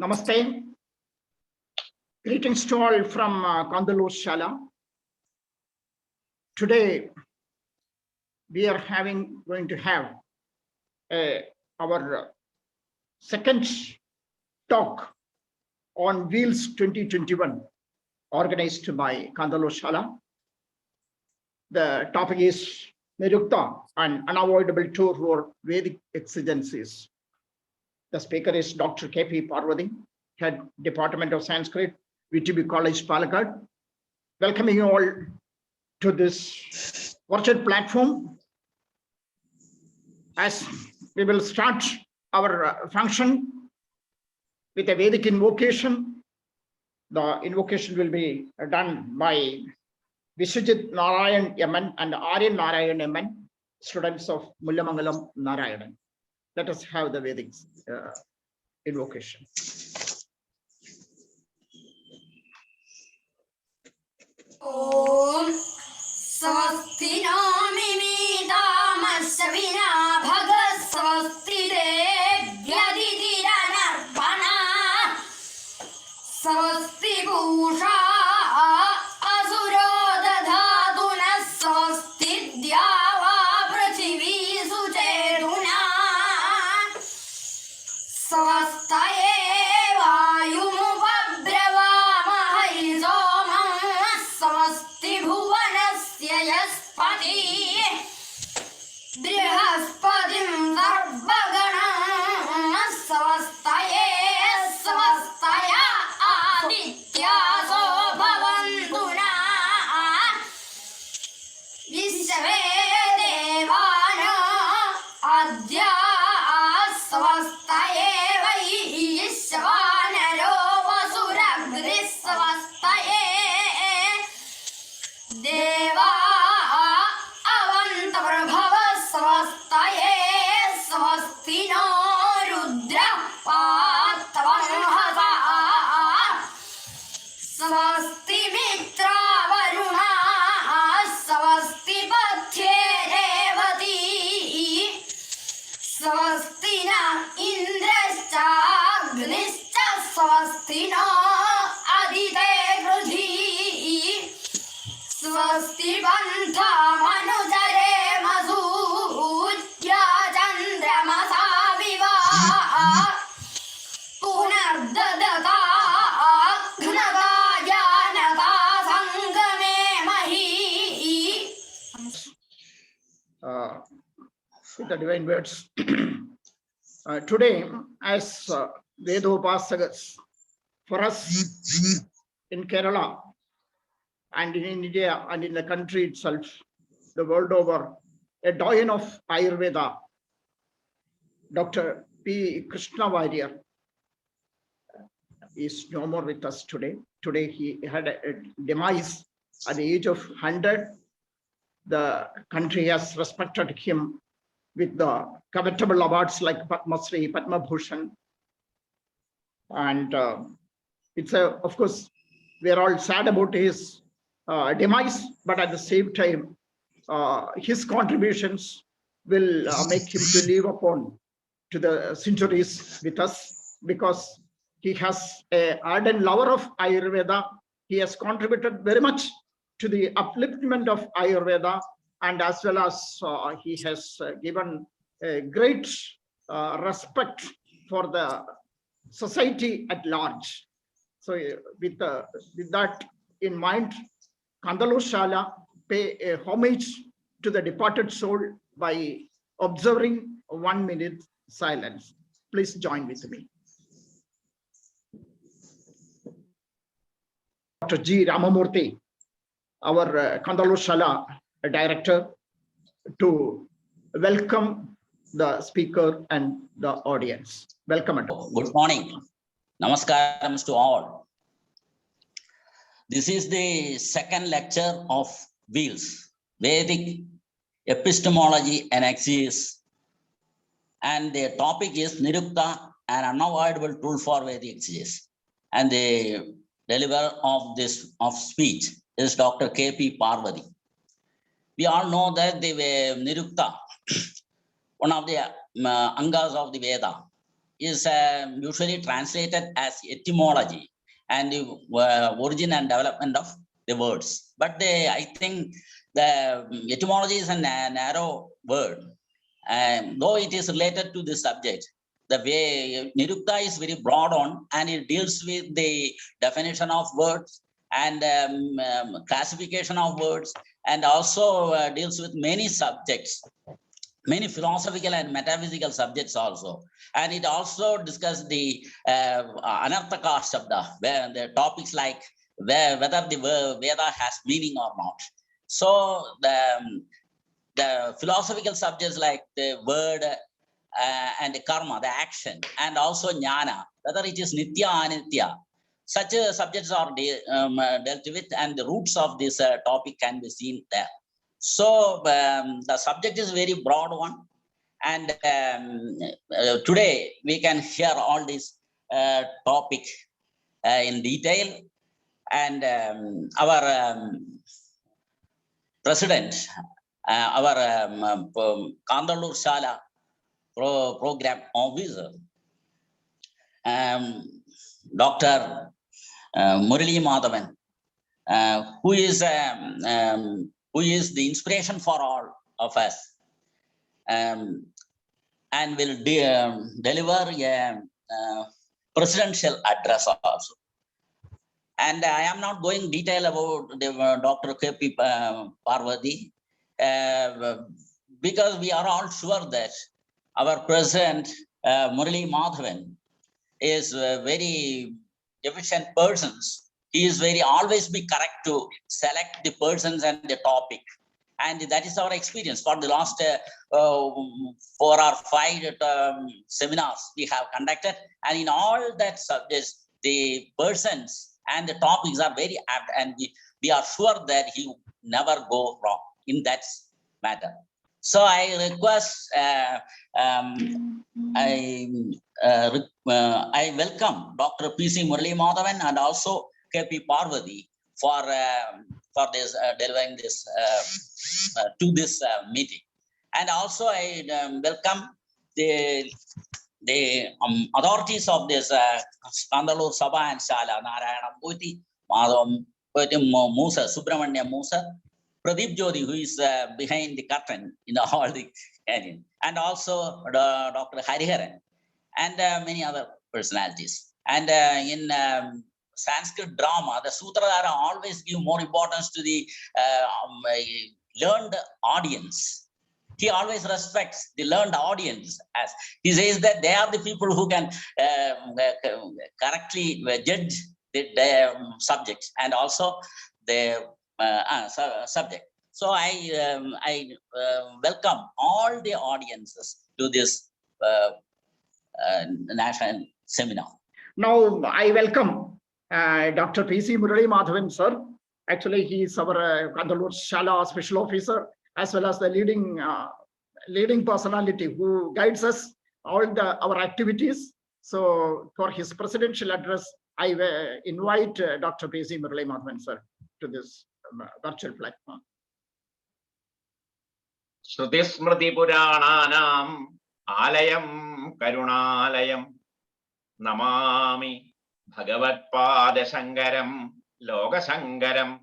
Namaste. Greetings to all from Kantaloor Sala. Today, we are going to have our second talk on VEELS 2021, organized by Kantaloor Sala. The topic is Nirukta, an unavoidable tour for Vedic Exegesis. The speaker is Dr. K.P. Parvathy, Head Department of Sanskrit, VTB College, Palakkad. Welcoming you all to this virtual platform. As we will start our function with a Vedic invocation. The invocation will be done by Vishwajit Narayan Yaman and Aryan Narayan Yaman, students of Mullamangalam Narayanan. Let us have the Vedic invocation. Om Swasti Namimi Damasavina Bhagat Swasti Devyaditira Narpana Swasti Bhusha Asuro Dadhatuna Swasti Dyava Prathivi Suchetuna Swastaye Vayumubhabrava Swasti Bhuvanasya Yaspati Brihaspatim Darbhaganam Swastaye Swastaya Adityaso Bhavantuna Vishve Devana Adya Swastaye Vaishvanaro Vasuragris Swastaye Deva Avanta Prabhava Swastaye Swasti no Rudra Patavam Hasa Swasti Mitra Varuna Swasti Pathye Revati Swasti na Indrascha Agnischa Swasti no Adite Grudhi Swasti Bantha Manujare Mazujya Chandramasa Viva Punardadata Gnata Janata Sangame Mahi. With the divine words. Today, as Vedopasakas, for us in Kerala, and in India and in the country itself, the world over, a doyen of Ayurveda, Dr. P. Krishna Varya, is no more with us today. Today he had a demise at the age of 100. The country has respected him with the covetable awards like Padma Shri, Padma Bhushan. And it's of course, we are all sad about his demise, but at the same time, his contributions will make him to live upon to the centuries with us, because he has an ardent lover of Ayurveda. He has contributed very much to the upliftment of Ayurveda, and as well as he has given a great respect for the society at large. So with that in mind, Kantaloor Sala pay a homage to the departed soul by observing 1 minute silence. Please join with me. Dr. G. Ramamurthy, our Kantaloor Sala director, to welcome the speaker and the audience. Welcome. Good morning. Namaskaram to all. This is the second lecture of VEELS, Vedic Epistemology and Exegesis. And the topic is Nirukta, an unavoidable tool for Vedic Exegesis. And the deliverer of this speech is Dr. K.P. Parvathy. We all know that the Nirukta, one of the angas of the Veda, is usually translated as etymology and the origin and development of the words. But I think the etymology is a narrow word, though it is related to the subject. The way Nirukta is very broad on, and it deals with the definition of words and classification of words, and also deals with many subjects, many philosophical and metaphysical subjects also. And it also discussed the anarthaka shabda, where the topics like whether the Veda has meaning or not. So the philosophical subjects like the word and the karma, the action, and also jnana, whether it is nitya or anitya, such subjects are dealt with, and the roots of this topic can be seen there. So the subject is very broad one, and today we can hear all this topic in detail. And our president, our Kantaloor Sala program officer, Dr. Murali Madhavan, who is the inspiration for all of us, and will deliver a presidential address also. And I am not going detail about the Dr. K.P. Parvathy, because we are all sure that our president, Murali Madhavan, is very efficient persons. He is always be correct to select the persons and the topic. And that is our experience for the last 4 or 5 seminars we have conducted. And in all that subjects, the persons and the topics are very apt, and we are sure that he will never go wrong in that matter. So I request, I welcome Dr. P.C. Murali Madhavan and also K.P. Parvathy for this delivering this to this meeting. And also I welcome the authorities of this Kantaloor Sabha and Sala, Narayana V.T, Madhavam Musa, Subramanya Musa, Pradeep Jyoti, who is behind the curtain in all the canyon, and also Dr. Hariharan, and many other personalities. And in Sanskrit drama, the Sutradhara always give more importance to the learned audience. He always respects the learned audience, as he says that they are the people who can correctly judge the subjects and also the subject. So I welcome all the audiences to this national seminar. Now I welcome Dr. P.C. Murali Madhavan, sir. Actually, he is our Kantaloor Sala special officer, as well as the leading personality who guides us all our activities. So for his presidential address, I invite Dr. P.C. Murali Madhavan, sir, to this virtual platform. Shruti Smriti Purananam Alayam Karunalayam Namami Bhagavat Pada Shankaram Loka Shankaram.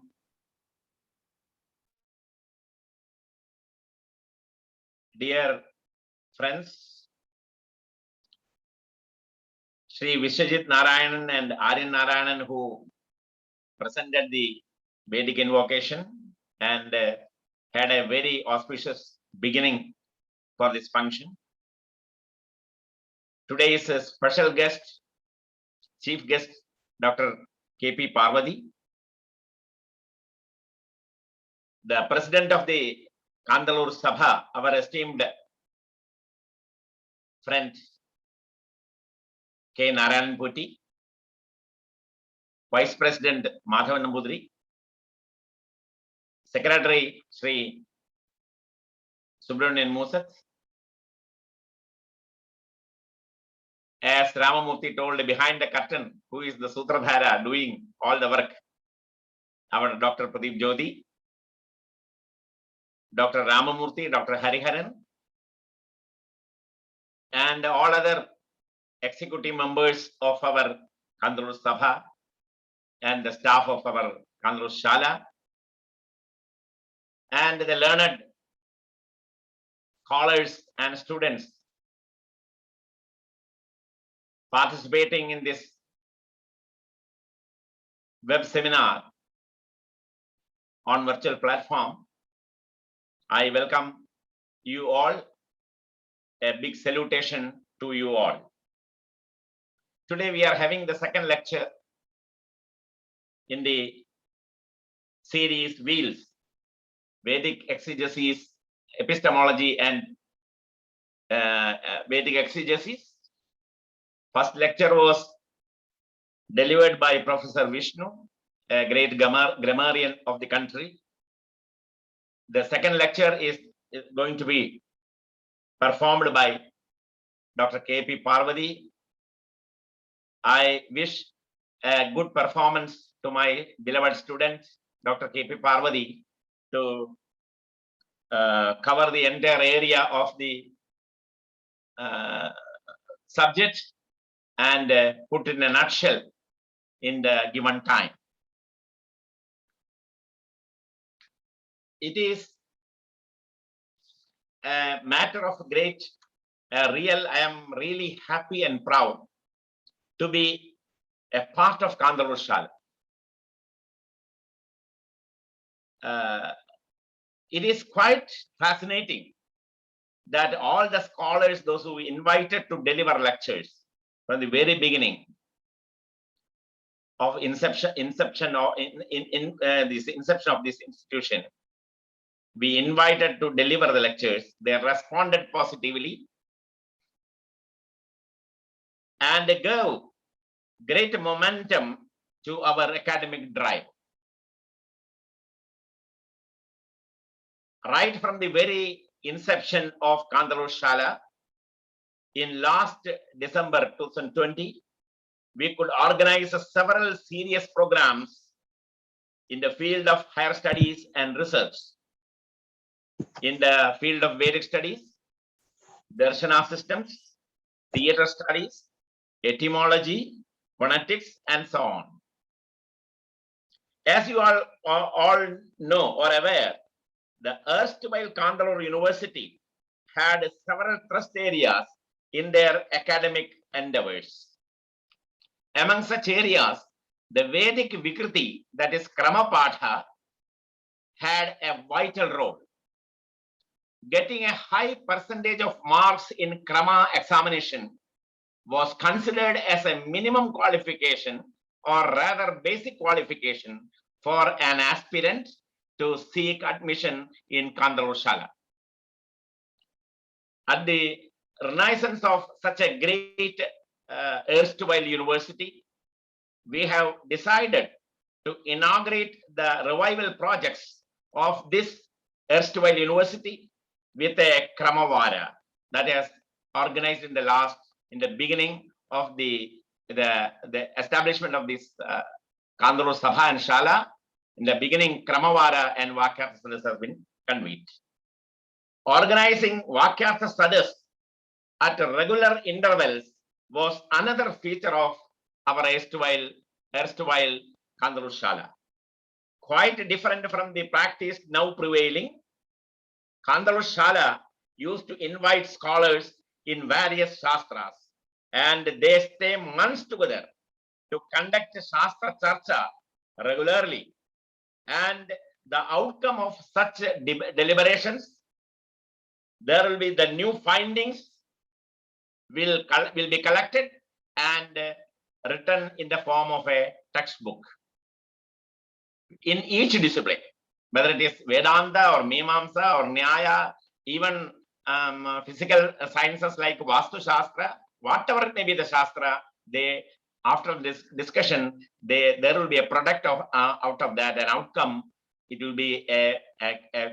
Dear friends, Sri Vishwajit Narayanan and Aryan Narayanan, who presented the Vedic Invocation and had a very auspicious beginning for this function. Today is a special guest, chief guest, Dr. K.P. Parvathy, the president of the Kantaloor Sabha, our esteemed friend K. Narayan V.T, Vice President Madhavan Nambudiri, Secretary Sri Subramanian Musa. As Ramamurthy told, behind the curtain, who is the Sutradhara doing all the work, our Dr. Pradeep Jyoti, Dr. Ramamurthy, Dr. Hariharan, and all other executive members of our Kantaloor Sabha and the staff of our Kantaloor Sala, and the learned scholars and students participating in this web seminar on virtual platform. I welcome you all. A big salutation to you all. Today we are having the second lecture in the series VEELS, Vedic Exegesis, Epistemology and Vedic Exegesis. First lecture was delivered by Professor Vishnu, a great grammarian of the country. The second lecture is going to be performed by Dr. K.P. Parvathy. I wish a good performance to my beloved student, Dr. K.P. Parvathy, to cover the entire area of the subject and put in a nutshell in the given time. It is a matter of great I am really happy and proud to be a part of Kantaloor Sala. It is quite fascinating that all the scholars, those who we invited to deliver lectures from the very beginning of inception of this inception of this institution, we invited to deliver the lectures. They responded positively and gave great momentum to our academic drive. Right from the very inception of Kantaloor Sala in last December 2020, we could organize several serious programs in the field of higher studies and research, in the field of Vedic studies, Darshana systems, theater studies, etymology, phonetics, and so on. As you all know or aware, the erstwhile Kantaloor University had several thrust areas in their academic endeavors. Among such areas, the Vedic Vikriti, that is Kramapadha, had a vital role. Getting a high percentage of marks in Krama examination was considered as a minimum qualification, or rather basic qualification, for an aspirant to seek admission in Kantaloor Sala. At the renaissance of such a great erstwhile university, we have decided to inaugurate the revival projects of this erstwhile university with a Kramavara that is organized in the beginning of the establishment of this Kantaloor Sabha and Shala. In the beginning, Kramavara and Vakyartha studies have been convened. Organizing Vakyartha studies at regular intervals was another feature of our erstwhile Kantaloor Sala. Quite different from the practice now prevailing, Kantaloor Sala used to invite scholars in various shastras, and they stay months together to conduct shastra charcha regularly. And the outcome of such deliberations, there will be the new findings will be collected and written in the form of a textbook in each discipline, whether it is Vedanta or Mimamsa or Nyaya, even physical sciences like Vastu Shastra, whatever it may be the Shastra, after this discussion, there will be a product of out of that, an outcome. It will be a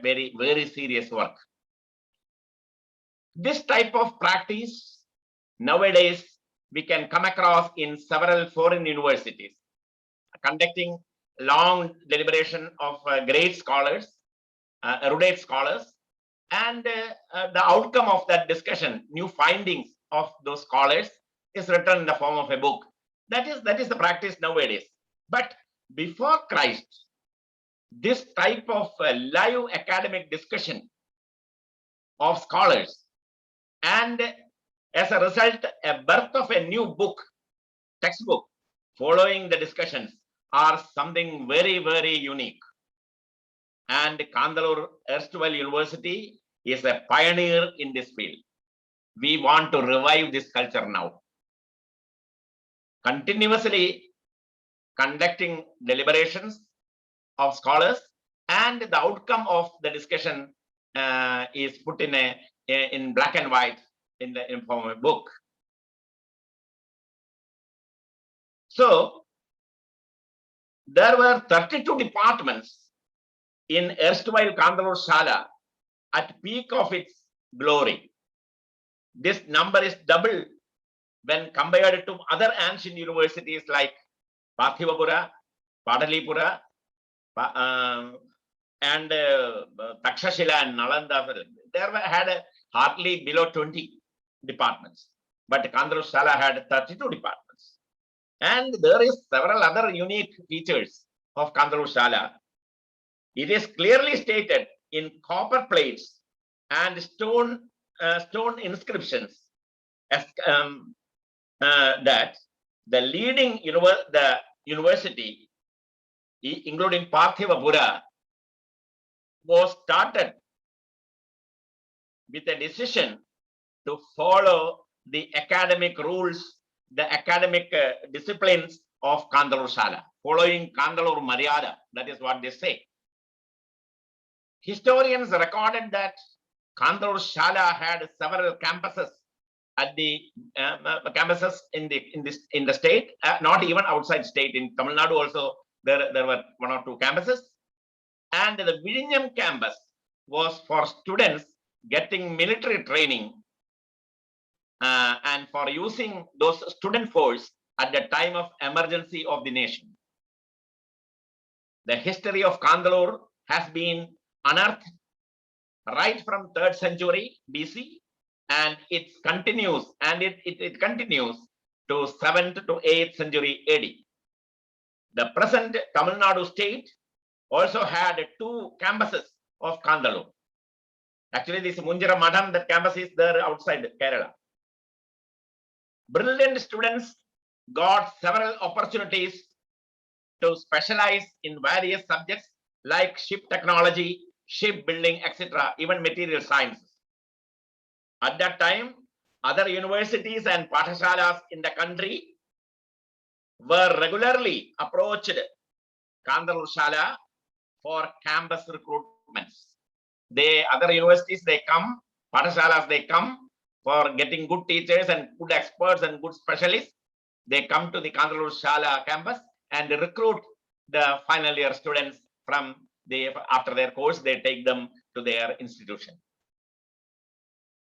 very, very serious work. This type of practice nowadays we can come across in several foreign universities, conducting long deliberation of great scholars, erudite scholars, and the outcome of that discussion, new findings of those scholars, is written in the form of a book. That is the practice nowadays. But before Christ, this type of live academic discussion of scholars, and as a result, a birth of a new book, textbook, following the discussions, are something very, very unique. And Kantaloor erstwhile University is a pioneer in this field. We want to revive this culture now. Continuously conducting deliberations of scholars, and the outcome of the discussion is put in black and white in form of a book. So there were 32 departments in erstwhile Kantaloor Sala at peak of its glory. This number is double when compared to other ancient universities like Parthivapura, Padalipura, and Takshashila and Nalanda. There had hardly below 20 departments, but Kantaloor Sala had 32 departments. And there is several other unique features of Kantaloor Sala. It is clearly stated in copper plates and stone inscriptions as, that the leading university, including Parthivapura, was started with a decision to follow the academic rules, the academic disciplines of Kantaloor Sala, following Kantaloor Maryada. That is what they say. Historians recorded that Kantaloor Sala had several campuses at the campuses in the state, not even outside state. In Tamil Nadu also there were 1 or 2 campuses, and the Vizhinjam campus was for students getting military training and for using those student force at the time of emergency of the nation. The history of Kantaloor has been unearthed right from 3rd century BC, and it continues to 7th to 8th century AD. The present Tamil Nadu state also had 2 campuses of Kantaloor. Actually, this Munjira Madam, that campus is there outside Kerala. Brilliant students got several opportunities to specialize in various subjects like ship technology, shipbuilding, etc., even material sciences. At that time, other universities and pathashalas in the country were regularly approached Kantaloor Sala for campus recruitments. Other universities, they come, pathashalas, they come for getting good teachers and good experts and good specialists. They come to the Kantaloor Sala campus and recruit the final year students from after their course, they take them to their institution.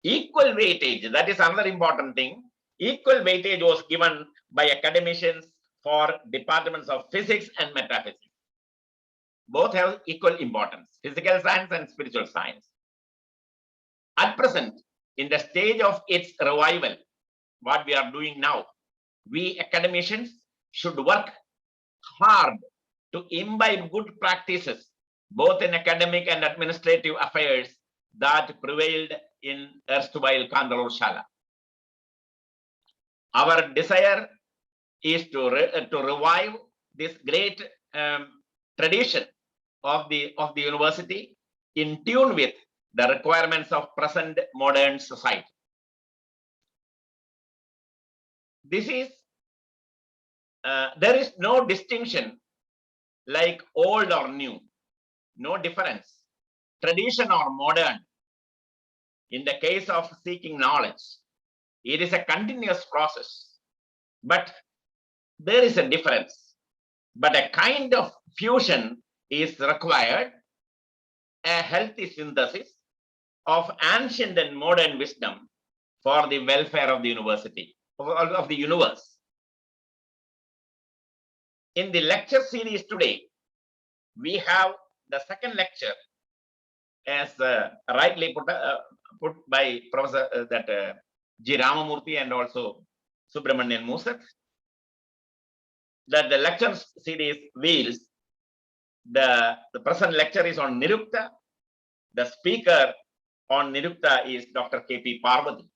Equal weightage, that is another important thing. Equal weightage was given by academicians for departments of physics and metaphysics. Both have equal importance, physical science and spiritual science. At present, in the stage of its revival, what we are doing now, we academicians should work hard to imbibe good practices, both in academic and administrative affairs, that prevailed in erstwhile Kantaloor Sala. Our desire is to revive this great tradition of the university in tune with the requirements of present modern society. This is there is no distinction like old or new, no difference, tradition or modern. In the case of seeking knowledge, it is a continuous process, but there is a difference. But a kind of fusion is required, a healthy synthesis of ancient and modern wisdom for the welfare of the university, of the universe. In the lecture series today, we have the second lecture, as rightly put by Professor G. Ramamurthy and also Subramanian Musak, that the lecture series VEELS, the present lecture is on Nirukta. The speaker on Nirukta is Dr. K.P. Parvathy,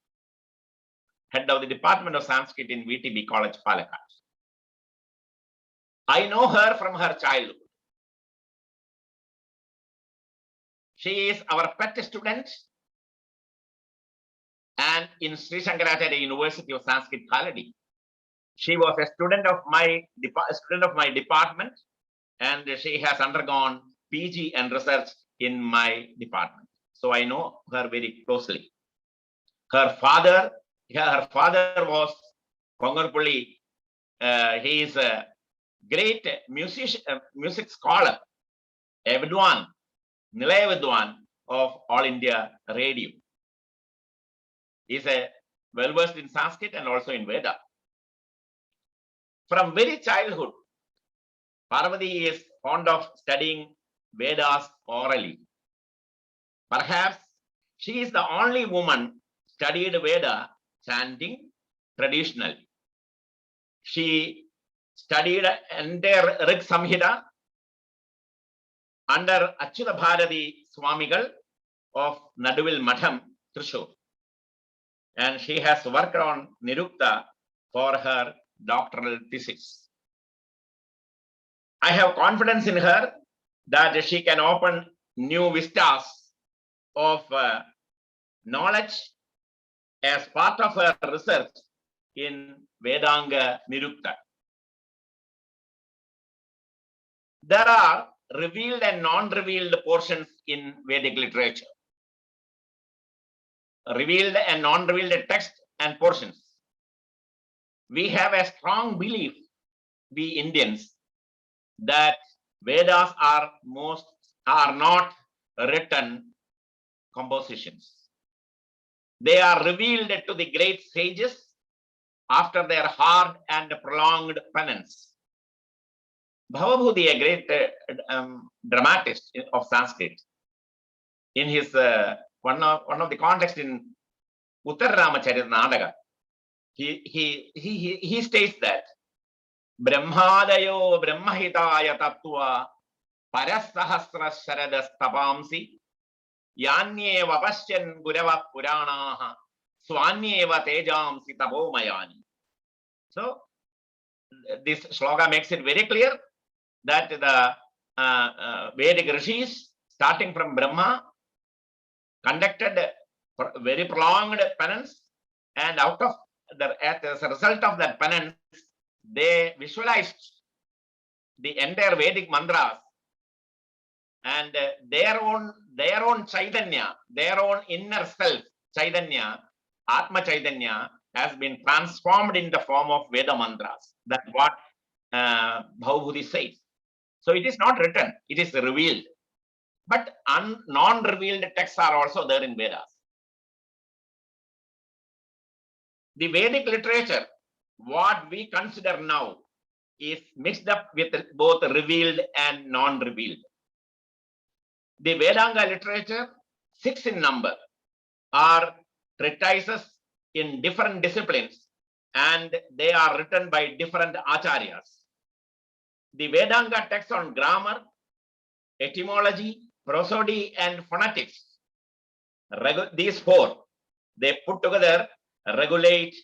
head of the Department of Sanskrit in VTB College, Palakkad. I know her from her childhood. She is our pet student and in Sri Shankaracharya University of Sanskrit College. She was a student of my department, and she has undergone PG and research in my department. So I know her very closely. Her father was Kongarpulli. He is a great music scholar, a Vidwan, Nilaya Vidwan of All India Radio. He is a well-versed in Sanskrit and also in Veda. From very childhood, Parvathy is fond of studying Vedas orally. Perhaps she is the only woman studied Veda chanting traditionally. She studied entire Rig Samhita under Achyuta Bharati Swamigal of Naduvil Matham, Thrissur. And she has worked on Nirukta for her doctoral thesis. I have confidence in her that she can open new vistas of knowledge as part of her research in Vedanga Nirukta. There are revealed and non-revealed portions in Vedic literature. Revealed and non-revealed text and portions. We have a strong belief, we Indians, that Vedas are not written compositions. They are revealed to the great sages after their hard and prolonged penance. Bhavabhuti, a great dramatist of Sanskrit, in his one of the context in Uttar Ramacharya Nadaga, he states that Brahmadayo Brahmahitaya Tattva Parasahasra Sharadas Tapamsi Yanyeva Pashyan Gurava Puranaha Swanyeva Tejamsi Tapomayani. So this shloka makes it very clear that the Vedic rishis, starting from Brahma, conducted very prolonged penance, and as a result of that penance, they visualized the entire Vedic mantras, and their own Chaitanya, their own inner self, Chaitanya, Atma Chaitanya, has been transformed in the form of Veda mantras. That's what Bhavabhuti says. So it is not written, it is revealed. But non-revealed texts are also there in Vedas. The Vedic literature, what we consider now, is mixed up with both revealed and non-revealed. The Vedanga literature, 6 in number, are treatises in different disciplines, and they are written by different acharyas. The Vedanga texts on grammar, etymology, prosody, and phonetics, these 4, they put together regulate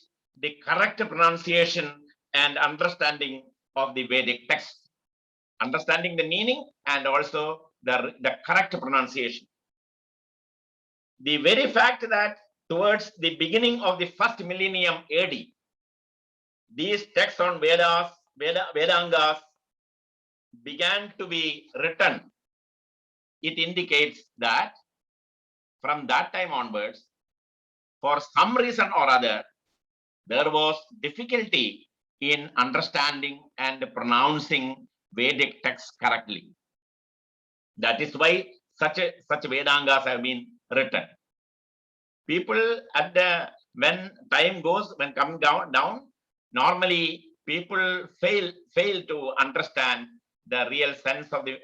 the correct pronunciation and understanding of the Vedic text, understanding the meaning and also the correct pronunciation. The very fact that towards the beginning of the first millennium AD, these texts on Vedangas began to be written, it indicates that from that time onwards, for some reason or other, there was difficulty in understanding and pronouncing Vedic texts correctly. That is why such Vedangas have been written. People when time goes, when coming down, normally people fail to understand the real sense of the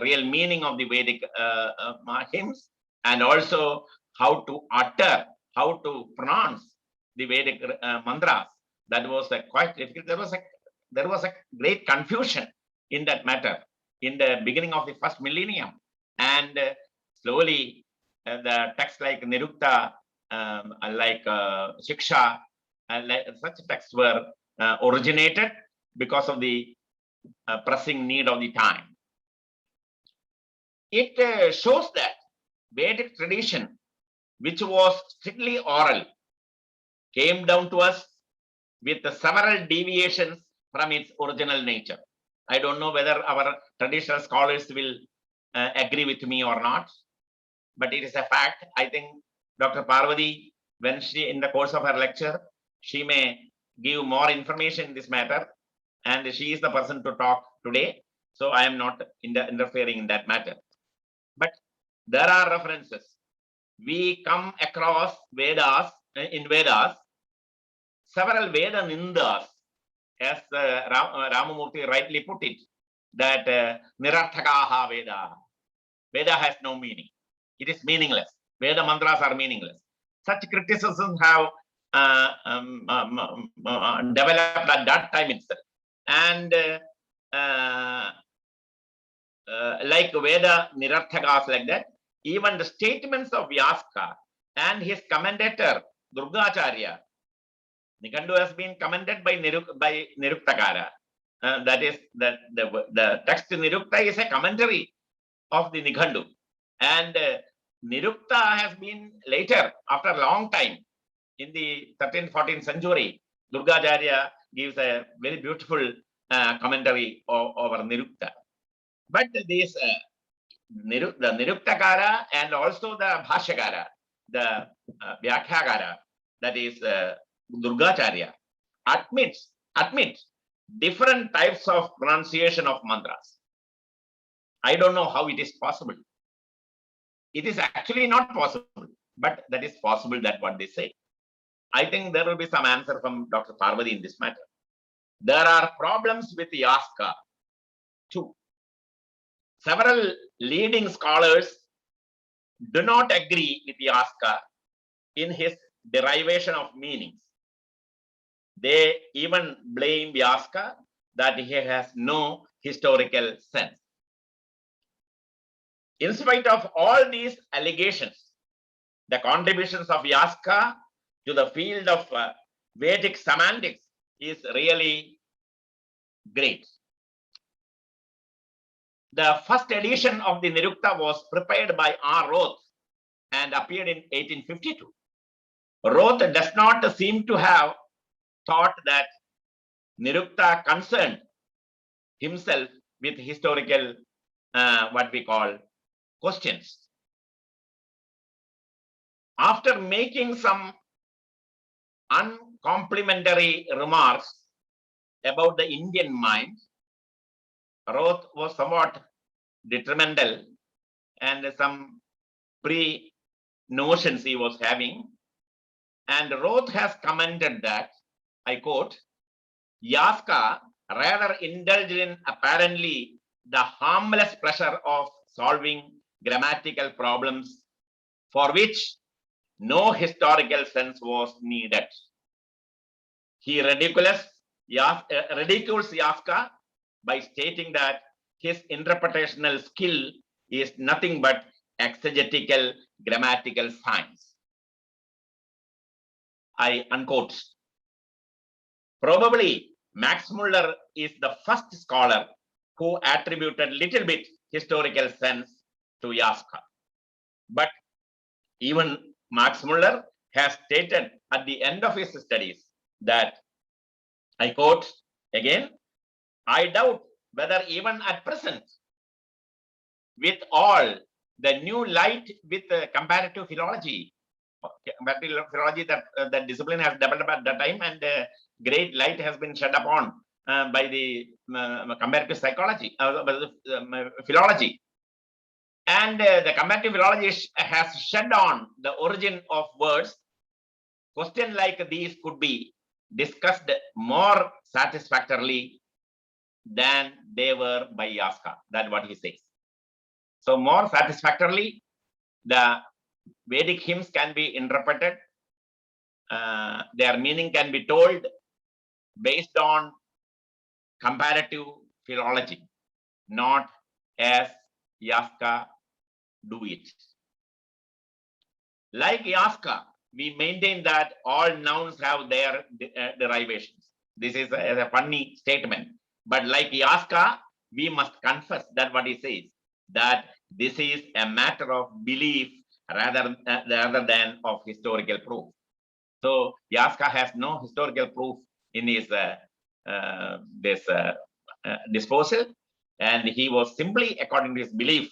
real meaning of the Vedic hymns, and also how to utter, how to pronounce the Vedic mantras. That was quite difficult. There was a great confusion in that matter in the beginning of the first millennium, and slowly the texts like Nirukta, like Siksa, and such texts were originated because of the pressing need of the time. It shows that Vedic tradition, which was strictly oral, came down to us with several deviations from its original nature. I don't know whether our traditional scholars will agree with me or not, but it is a fact. I think Dr. Parvathy, when she, in the course of her lecture, she may give more information in this matter, and she is the person to talk today. So I am not interfering in that matter. But there are references. We come across Vedas, in Vedas, several Veda Nindas, as Ramamurthy rightly put it, that Nirarthakaha Veda. Veda has no meaning. It is meaningless. Veda mantras are meaningless. Such criticisms have developed at that time itself. And like Veda Nirarthakas like that, even the statements of Yaska and his commentator Durgacharya, Nighantu has been commented by Niruktakara. That is, that the text Nirukta is a commentary of the Nighantu. And Nirukta has been later, after a long time, in the 13th, 14th century, Durgacharya gives a very beautiful commentary over Nirukta. But this the Niruktakara and also the Bhashyakara, the Vyakarana, that is Durgacharya, admit different types of pronunciation of mantras. I don't know how it is possible. It is actually not possible, but that is possible, that what they say. I think there will be some answer from Dr. Parvathy in this matter. There are problems with Yaska too. Several leading scholars do not agree with Yaska in his derivation of meanings. They even blame Yaska that he has no historical sense. In spite of all these allegations, the contributions of Yaska to the field of Vedic semantics is really great. The first edition of the Nirukta was prepared by R. Roth and appeared in 1852. Roth does not seem to have thought that Nirukta concerned himself with historical, what we call, questions. After making some uncomplimentary remarks about the Indian mind, Roth was somewhat detrimental, and some pre-notions he was having. And Roth has commented that, I quote, Yaska rather indulged in apparently the harmless pleasure of solving grammatical problems for which no historical sense was needed. He ridicules Yaska by stating that his interpretational skill is nothing but exegetical grammatical science. I unquote. Probably Max Muller is the first scholar who attributed little bit historical sense to Yaska. But even Max Muller has stated at the end of his studies that, I quote again, I doubt whether even at present, with all the new light with comparative philology that discipline has developed at that time, and great light has been shed upon by the comparative psychology, philology. And the comparative philology has shed on the origin of words. Questions like these could be discussed more satisfactorily than they were by Yaska. That's what he says. So more satisfactorily, the Vedic hymns can be interpreted, their meaning can be told based on comparative philology, not as Yaska do it. Like Yaska, we maintain that all nouns have their derivations. This is a funny statement. But like Yaska, we must confess that what he says, that this is a matter of belief rather than of historical proof. So Yaska has no historical proof in his disposal, and he was simply, according to his belief,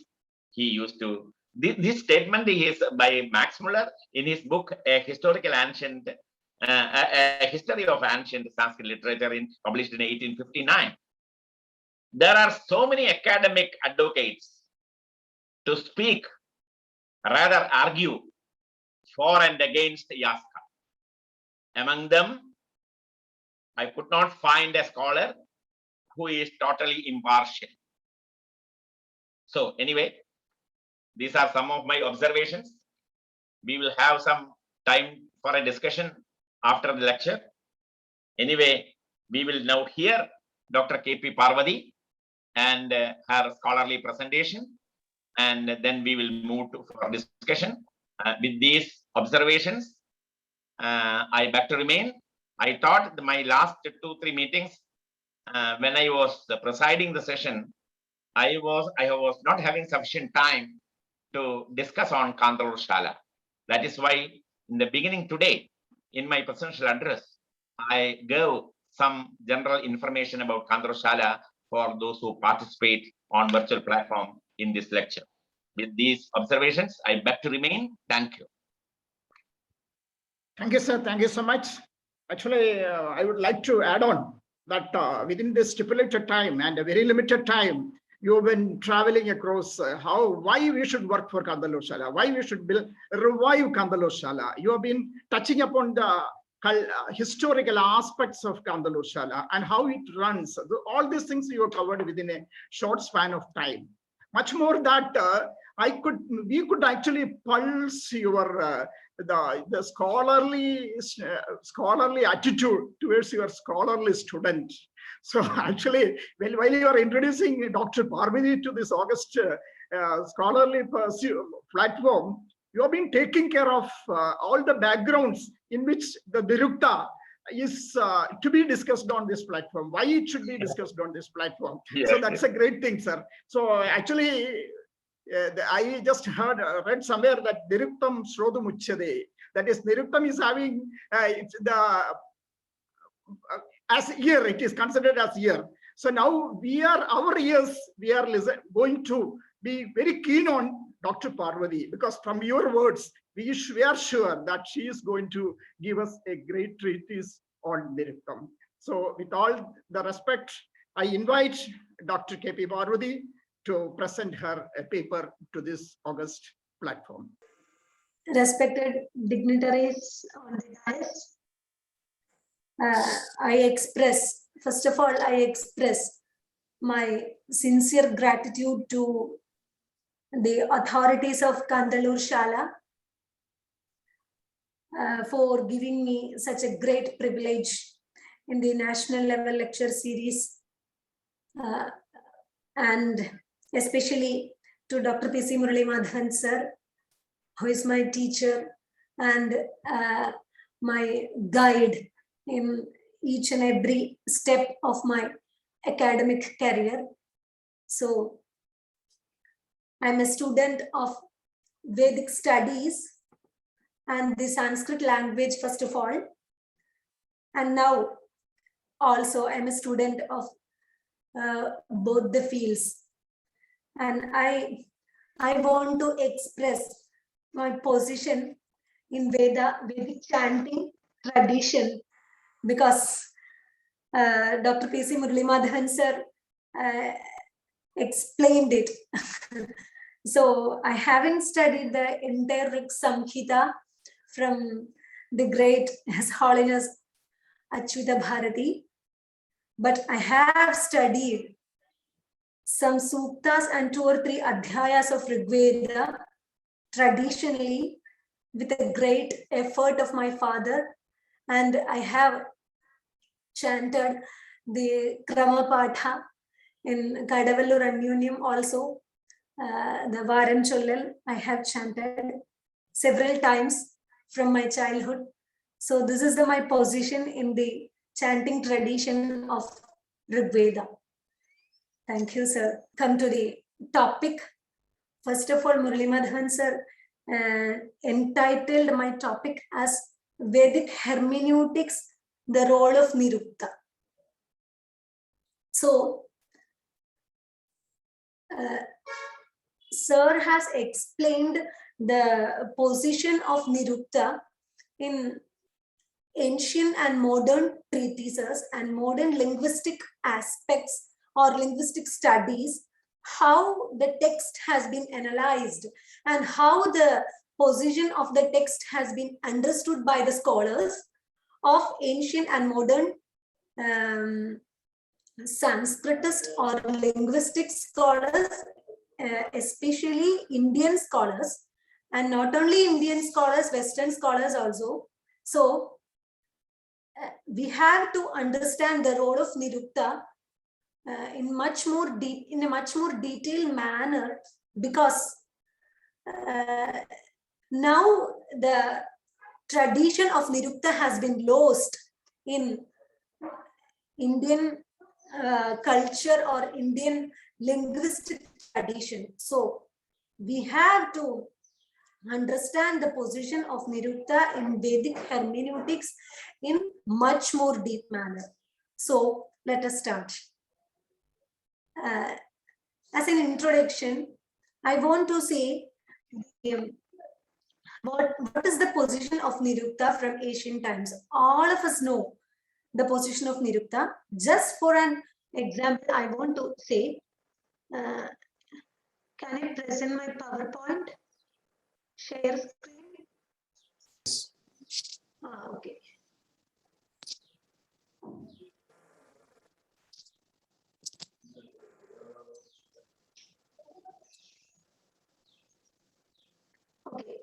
he used to. This statement is by Max Muller in his book, A Historical Ancient, a History of Ancient Sanskrit Literature, published in 1859. There are so many academic advocates to speak, rather argue for and against Yaska. Among them, I could not find a scholar who is totally impartial. So anyway, these are some of my observations. We will have some time for a discussion after the lecture. Anyway, we will now hear Dr. K.P. Parvathy and her scholarly presentation, and then we will move to for discussion. With these observations, I beg to remain. I thought my last 2-3 meetings, when I was presiding the session, I was not having sufficient time to discuss on Kantaloor Sala. That is why in the beginning today, in my presidential address, I gave some general information about Kantaloor Sala for those who participate on virtual platform in this lecture. With these observations, I beg to remain. Thank you. Thank you, sir. Thank you so much. Actually, I would like to add on that within this stipulated time and a very limited time, you've been traveling across why we should work for Kantaloor Sala, why we should revive Kantaloor Sala. You have been touching upon the historical aspects of Kantaloor Sala and how it runs. All these things you have covered within a short span of time. Much more that we could actually pulse your the scholarly attitude towards your scholarly student. So actually, while you are introducing Dr. Parvathy to this August scholarly platform, you have been taking care of all the backgrounds in which the Nirukta is to be discussed on this platform, why it should be discussed on this platform. Yes. So that's a great thing, sir. So actually, I just read somewhere that Niruktam Srodham Uchyade. That is, Niruktam is having it's the as ear. It is considered as ear. So now our ears, we are going to be very keen on Dr. Parvathy, because from your words, we are sure that she is going to give us a great treatise on Niruktam. So with all the respect, I invite Dr. K.P. Parvathy to present her paper to this August platform. Respected dignitaries on the dais, first of all, I express my sincere gratitude to the authorities of Kantaloor Sala for giving me such a great privilege in the national level lecture series, and especially to Dr. P.C. Murali Madhavan sir, who is my teacher and my guide in each and every step of my academic career. So I'm a student of Vedic studies and the Sanskrit language, first of all. And now also I'm a student of both the fields. And I want to express my position in Vedic chanting tradition, because Dr. P.C. Murali Madhavan sir explained it. So I haven't studied the entire Rig Samhita from the great His Holiness Achyuta Bharati, but I have studied some suktas and 2 or 3 adhyayas of Rig Veda traditionally with a great effort of my father, and I have chanted the Kramapatha in Kadavallur Anyonyam also. The Varam Chollal I have chanted several times from my childhood. So this is my position in the chanting tradition of Rigveda. Thank you, sir. Come to the topic. First of all, Murali Madhavan sir entitled my topic as Vedic hermeneutics, the role of Nirukta. So, sir has explained the position of Nirukta in ancient and modern treatises and modern linguistic aspects or linguistic studies, how the text has been analyzed and how the position of the text has been understood by the scholars of ancient and modern Sanskritist or linguistic scholars, especially Indian scholars, and not only Indian scholars, Western scholars also. So we have to understand the role of Nirukta in a much more detailed manner, because now the tradition of Nirukta has been lost in Indian culture or Indian linguistic tradition. So we have to understand the position of Nirukta in Vedic hermeneutics in much more deep manner. So let us start. As an introduction, I want to say what is the position of Nirukta from ancient times. All of us know the position of Nirukta. Just for an example, I want to say, can I present my PowerPoint? Share screen? Okay. Okay.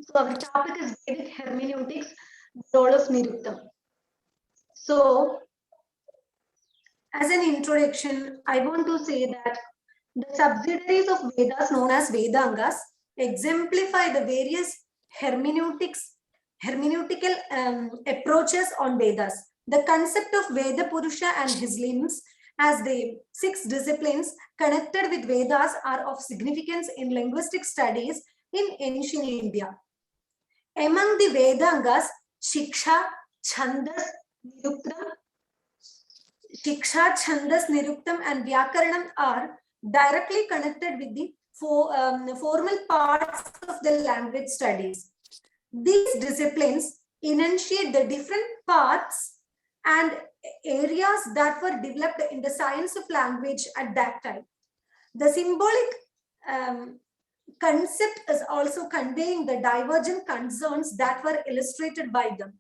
So our topic is Vedic hermeneutics, the role of Nirukta. So, as an introduction, I want to say that the subsidiaries of Vedas known as Vedangas exemplify the various hermeneutical approaches on Vedas. The concept of Veda Purusha and his limbs as the 6 disciplines connected with Vedas are of significance in linguistic studies in ancient India. Among the Vedangas, Siksha, Chandas, Niruktam and Vyakaranam are directly connected with the formal parts of the language studies. These disciplines enunciate the different paths and areas that were developed in the science of language at that time. The symbolic concept is also conveying the divergent concerns that were illustrated by them.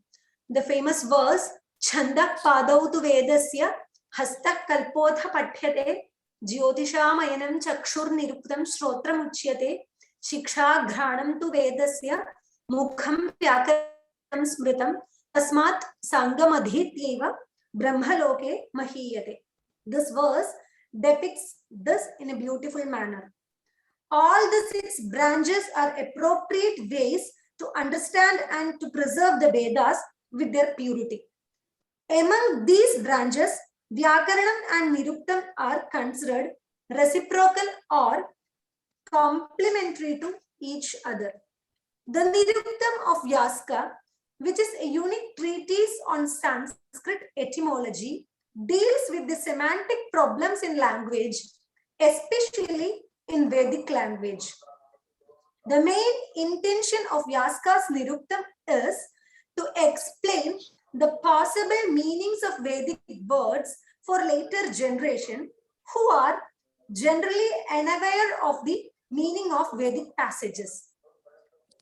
The famous verse, Chandak Padautu Vedasya, Hastak Kalpotha Pathyate, Jyotishamayam Chakshur Niruktam Shrotram Uchyate, Shiksha Ghranam tu Vedasya, Mukham Vyakaram Smritam, Tasmat Sangamadhityeva, Brahmaloke Mahiyate. This verse depicts this in a beautiful manner. All the 6 branches are appropriate ways to understand and to preserve the Vedas with their purity. Among these branches, Vyakaranam and Niruktam are considered reciprocal or complementary to each other. The Niruktam of Yaska, which is a unique treatise on Sanskrit etymology, deals with the semantic problems in language, especially in Vedic language. The main intention of Yaska's Niruktam is to explain the possible meanings of Vedic words for later generation who are generally unaware of the meaning of Vedic passages.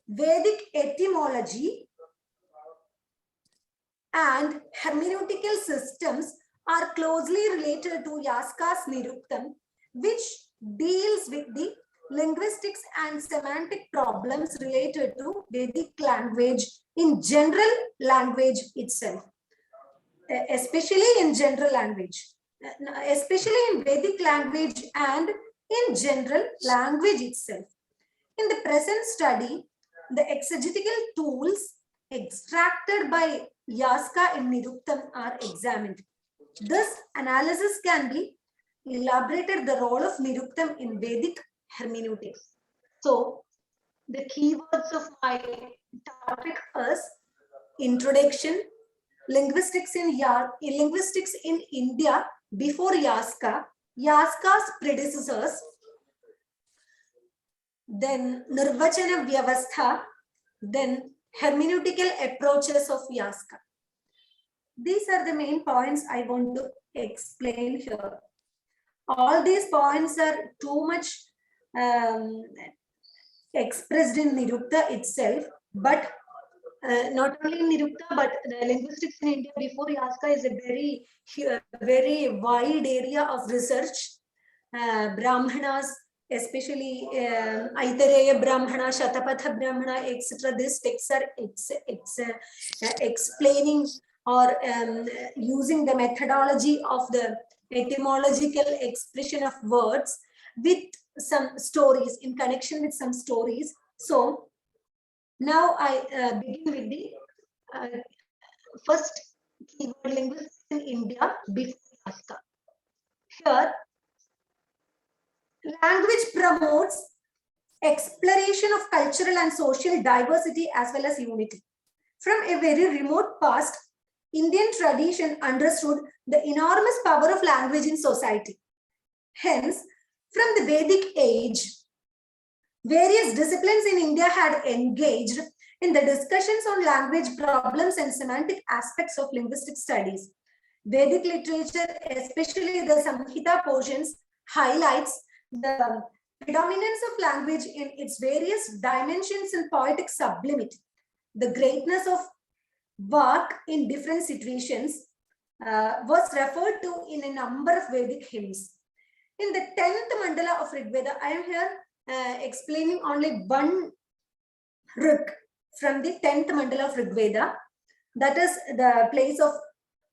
Vedic etymology and hermeneutical systems are closely related to Yaska's Niruktam, which deals with the linguistics and semantic problems related to Vedic language in general language itself. especially in general language, especially in Vedic language and in general language itself. In the present study, the exegetical tools extracted by Yaska and Nirukta are examined. This analysis can be elaborated the role of Nirukta in Vedic hermeneutics. So, the keywords of my topic is introduction, linguistics in India before Yaska, Yaska's predecessors, then Nirvachana Vyavastha, then hermeneutical approaches of Yaska. These are the main points I want to explain here. All these points are too much expressed in Nirukta itself, but not only in Nirukta, but the linguistics in India before Yaska is a very wide area of research. Brahmanas, especially Aitareya Brahmana, Shatapatha Brahmana, etc. These texts are explaining or using the methodology of the etymological expression of words with some stories, in connection with some stories. So now I begin with the first keyword, linguistics in India before Yaska. Here, language promotes exploration of cultural and social diversity as well as unity. From a very remote past, Indian tradition understood the enormous power of language in society. Hence, from the Vedic age, various disciplines in India had engaged in the discussions on language problems and semantic aspects of linguistic studies. Vedic literature, especially the Samhita portions, highlights the predominance of language in its various dimensions and poetic sublimity. The greatness of Vak in different situations was referred to in a number of Vedic hymns. In the 10th mandala of Rigveda, I am here explaining only one Rig from the 10th mandala of Rigveda, that is the place of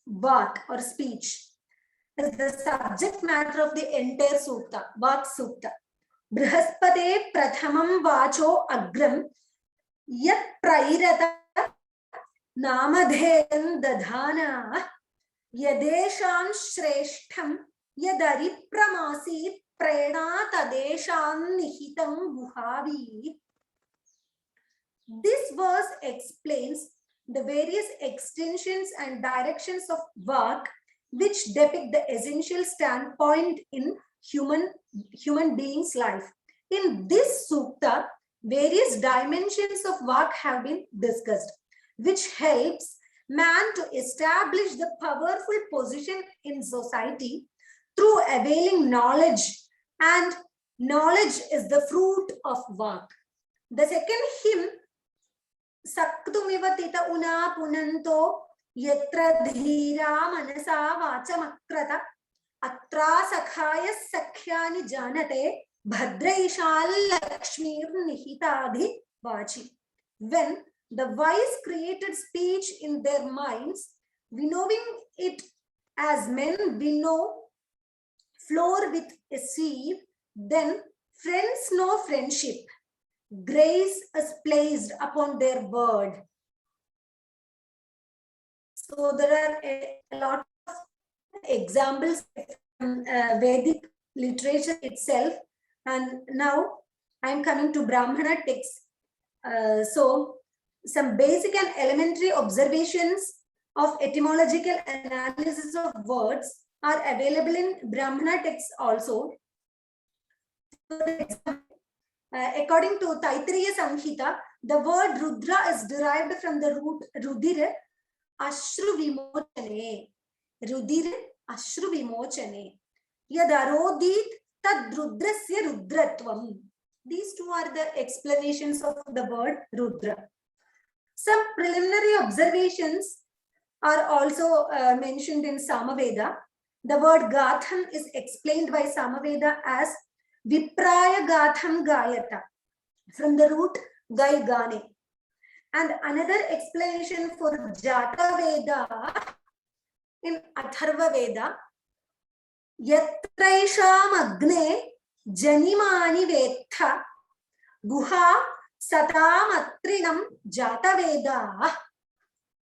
Vak or speech, is the subject matter of the entire Sukta, Vak Sukta. Brihaspate Prathamam Vacho Agram Yat Prairata Namadhen Dadhana Yadeshan Shreshtham Yadari Pramasit Prena Tadeshan Nihitam Guhavi. This verse explains the various extensions and directions of Vak which depict the essential standpoint in human being's life. In this sukta, various dimensions of Vak have been discussed, which helps man to establish the powerful position in society through availing knowledge, and knowledge is the fruit of Vak. The second hymn, Saktumiva Tita Una Punanto Yatra Dhira Manasa Vachamakrata Atra Sakhaya Sakhyani Janate Bhadraishal Lakshmir Nihitadhi Vachi. When the wise created speech in their minds, winnowing it as men winnow floor with a sieve, then friends know friendship. Grace is placed upon their word. So there are a lot of examples from Vedic literature itself, and now I am coming to Brahmana texts. So some basic and elementary observations of etymological analysis of words are available in Brahmana texts also. For example, according to Taittiriya Samhita, the word Rudra is derived from the root Rudira Ashru Vimochane. Rudira Ashru Vimochane. Yad arodit tad Rudrasya Rudratvam. These two are the explanations of the word Rudra. Some preliminary observations are also mentioned in Samaveda. The word Gatham is explained by Samaveda as Vipraya Gatham Gayata, from the root Gai Gane. And another explanation for Jata Veda in Atharva Veda, Yatraisham Agne Janimani Vetha Guha Satam Atrinam Jata Veda.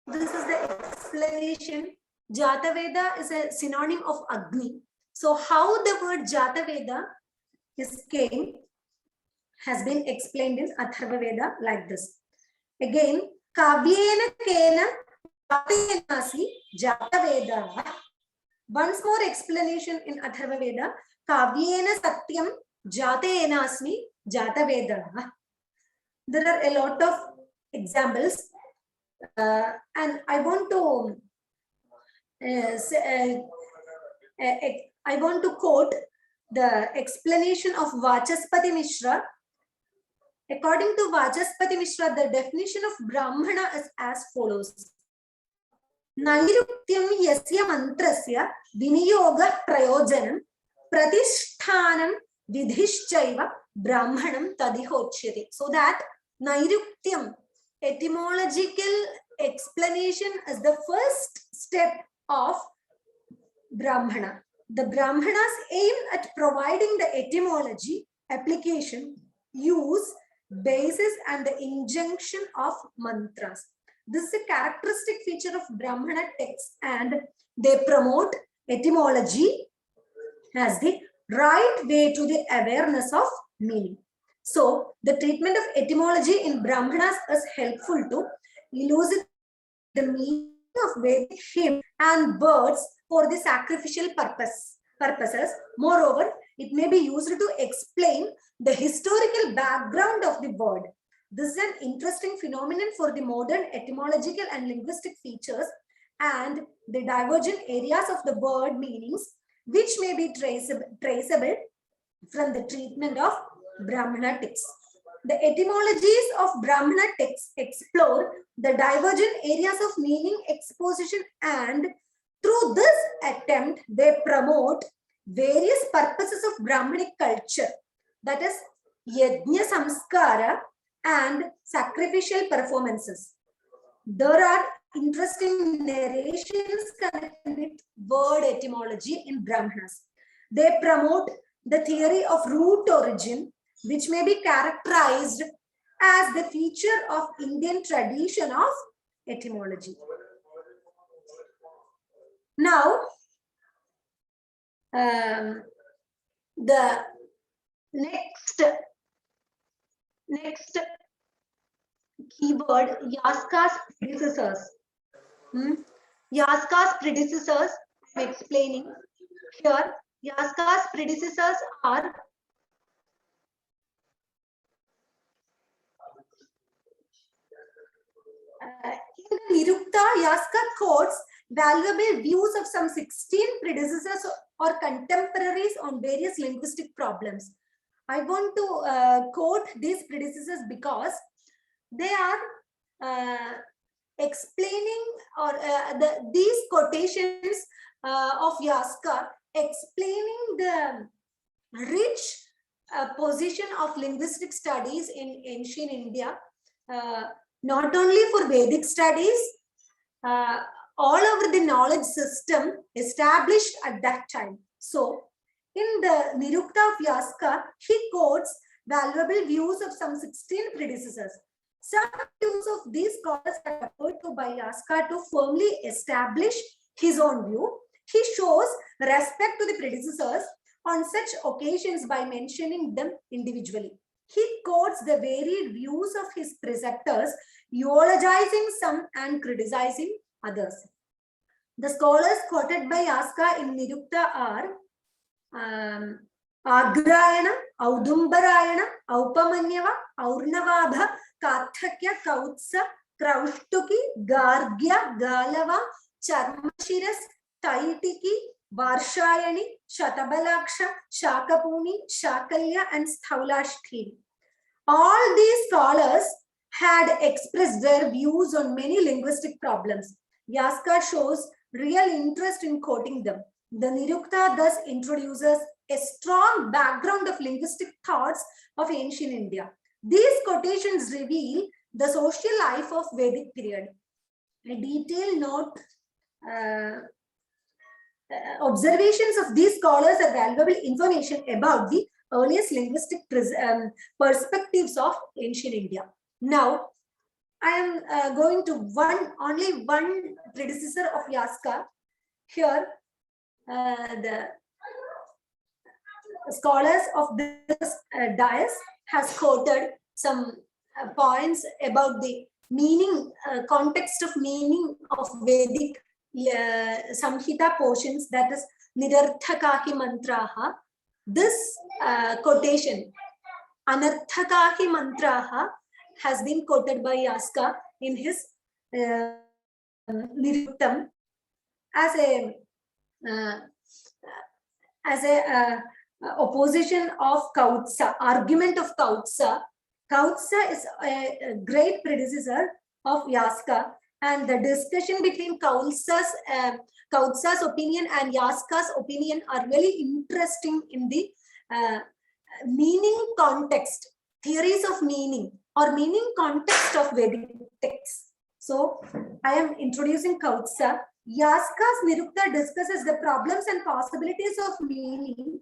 This is the explanation. Jata Veda is a synonym of Agni. So how the word Jata Veda came has been explained in Atharva Veda like this. Again, Kavyena Kena Jatenasi Jata Veda. Once more explanation in Atharva Veda. Kavyena Satyam Jatenasmi Jata Veda. There are a lot of examples, and I want to quote the explanation of Vachaspati Mishra. According to Vachaspati Mishra, the definition of Brahmana is as follows. Niruktyam yasya mantrasya viniyoga prayojanam pratishtanam vidhischaiva brahmanam tadihochyate. So that Niruktyam, etymological explanation, is the first step of Brahmana. The Brahmanas aim at providing the etymology, application, use, basis, and the injunction of mantras. This is a characteristic feature of Brahmana texts, and they promote etymology as the right way to the awareness of meaning. So, the treatment of etymology in Brahmanas is helpful to elucidate the meaning of Vedic hymns and words for the sacrificial purposes. Moreover, it may be used to explain the historical background of the word. This is an interesting phenomenon for the modern etymological and linguistic features and the divergent areas of the word meanings, which may be traceable from the treatment of Brahmana texts. The etymologies of Brahmana texts explore the divergent areas of meaning exposition, and through this attempt, they promote various purposes of Brahmanic culture, that is, yajna samskara and sacrificial performances. There are interesting narrations connected with word etymology in Brahmanas. They promote the theory of root origin, which may be characterized as the feature of Indian tradition of etymology. Now, the next keyword, Yaska's predecessors. Yaska's predecessors, I'm explaining here. Yaska's predecessors are in the Nirukta, Yaska quotes valuable views of some 16 predecessors or contemporaries on various linguistic problems. I want to quote these predecessors because they are explaining, or these quotations of Yaska explaining the rich position of linguistic studies in ancient India, not only for Vedic studies, all over the knowledge system established at that time. So, in the Nirukta of Yaska, he quotes valuable views of some 16 predecessors. Some views of these scholars are referred to by Yaska to firmly establish his own view. He shows respect to the predecessors on such occasions by mentioning them individually. He quotes the varied views of his preceptors, eulogizing some and criticizing others. The scholars quoted by Yaska in Nirukta are Agrayana, Audumbarayana, Aupamanyava, Aurnavabha, Kathakya, Kautsa, Kraushtuki, Gargya, Galava, Charmashiras, Taitiki, Varshayani, Shatabalaksha, Shakapuni, Shakalya, and Sthaulashthiri. All these scholars had expressed their views on many linguistic problems. Yaska shows real interest in quoting them. The Nirukta thus introduces a strong background of linguistic thoughts of ancient India. These quotations reveal the social life of Vedic period. A detailed note observations of these scholars are valuable information about the earliest linguistic perspectives of ancient India. Now, I am going to only one predecessor of Yaska. Here, the scholars of this dais has quoted some points about the meaning, context of meaning of Vedic Samhita portions, that is Nirarthakahi mantraha. This quotation, Anarthakahi mantraha, has been quoted by Yaska in his Niruktam as a opposition of Kautsa, argument of Kautsa. Kautsa is a great predecessor of Yaska, and the discussion between Kautsa's opinion and Yaska's opinion are really interesting in the meaning context, theories of meaning or meaning context of Vedic texts. So I am introducing Kautsa. Yaska's Nirukta discusses the problems and possibilities of meaning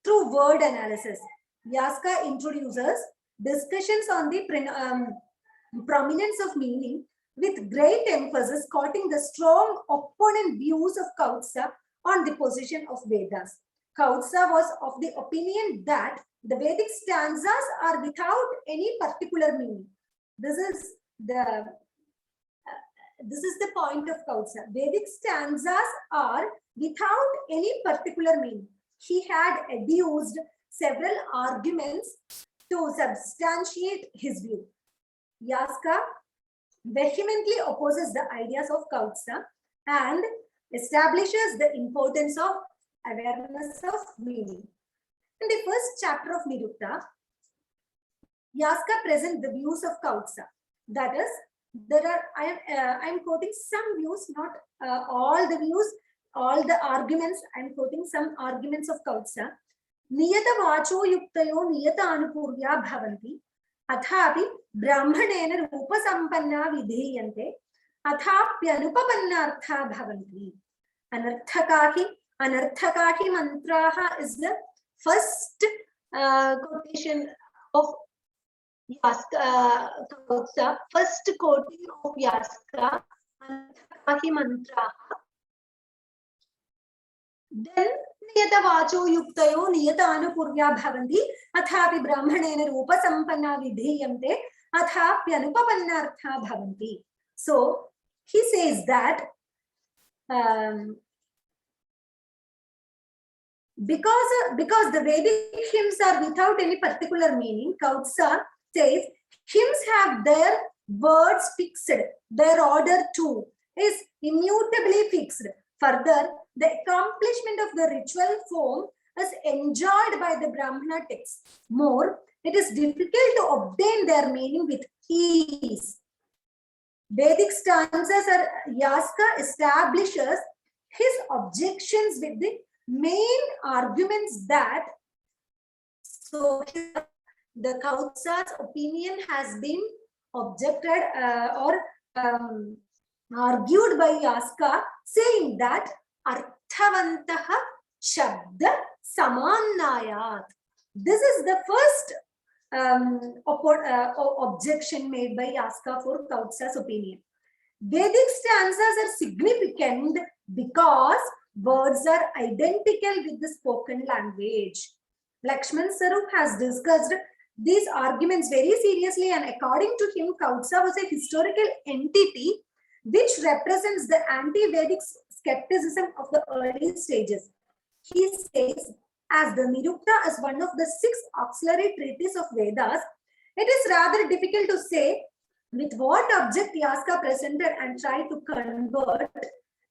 through word analysis. Yaska introduces discussions on the prominence of meaning with great emphasis, quoting the strong opponent views of Kautsa on the position of Vedas. Kautsa was of the opinion that the Vedic stanzas are without any particular meaning. This is the point of Kautsa. Vedic stanzas are without any particular meaning. He had adduced several arguments to substantiate his view. Yaska vehemently opposes the ideas of Kautsa and establishes the importance of awareness of meaning. In the first chapter of Nirukta, Yaska presents the views of Kautsa. That is, I am quoting some views, not all the views, all the arguments. I am quoting some arguments of Kautsa. Niyata vacho yuktayo niyata anupurvya bhavanti. Athapi brahmanena rupa sampanna vidhiyante. Athapyanupapannartha bhavanti. Anarthakahi mantraha is the first quotation of Yaska, Kautsa, first quoting of Yaska, Anarthakahi mantraha. Then Niyata vacho yuktayo niyata anupurvya bhavanti athapi brahmanena rupa sampanna vidhiyante athapyanupapannartha bhavanti. So he says that because the Vedic hymns are without any particular meaning, Kautsa says hymns have their words fixed, their order too is immutably fixed. Further, the accomplishment of the ritual form is enjoyed by the Brahmana texts. More, it is difficult to obtain their meaning with ease. Vedic stanzas are Yaska establishes his objections with the main arguments that the Kautsa's opinion has been objected or argued by Yaska, saying that Arthavantaha Shabda Samannayat. This is the first objection made by Yaska for Kautsa's opinion. Vedic stanzas are significant because words are identical with the spoken language. Lakshman Sarup has discussed these arguments very seriously, and according to him, Kautsa was a historical entity which represents the anti-Vedic skepticism of the early stages. He says, as the Nirukta is one of the 6 auxiliary treatises of Vedas, it is rather difficult to say with what object Yaska presented and tried to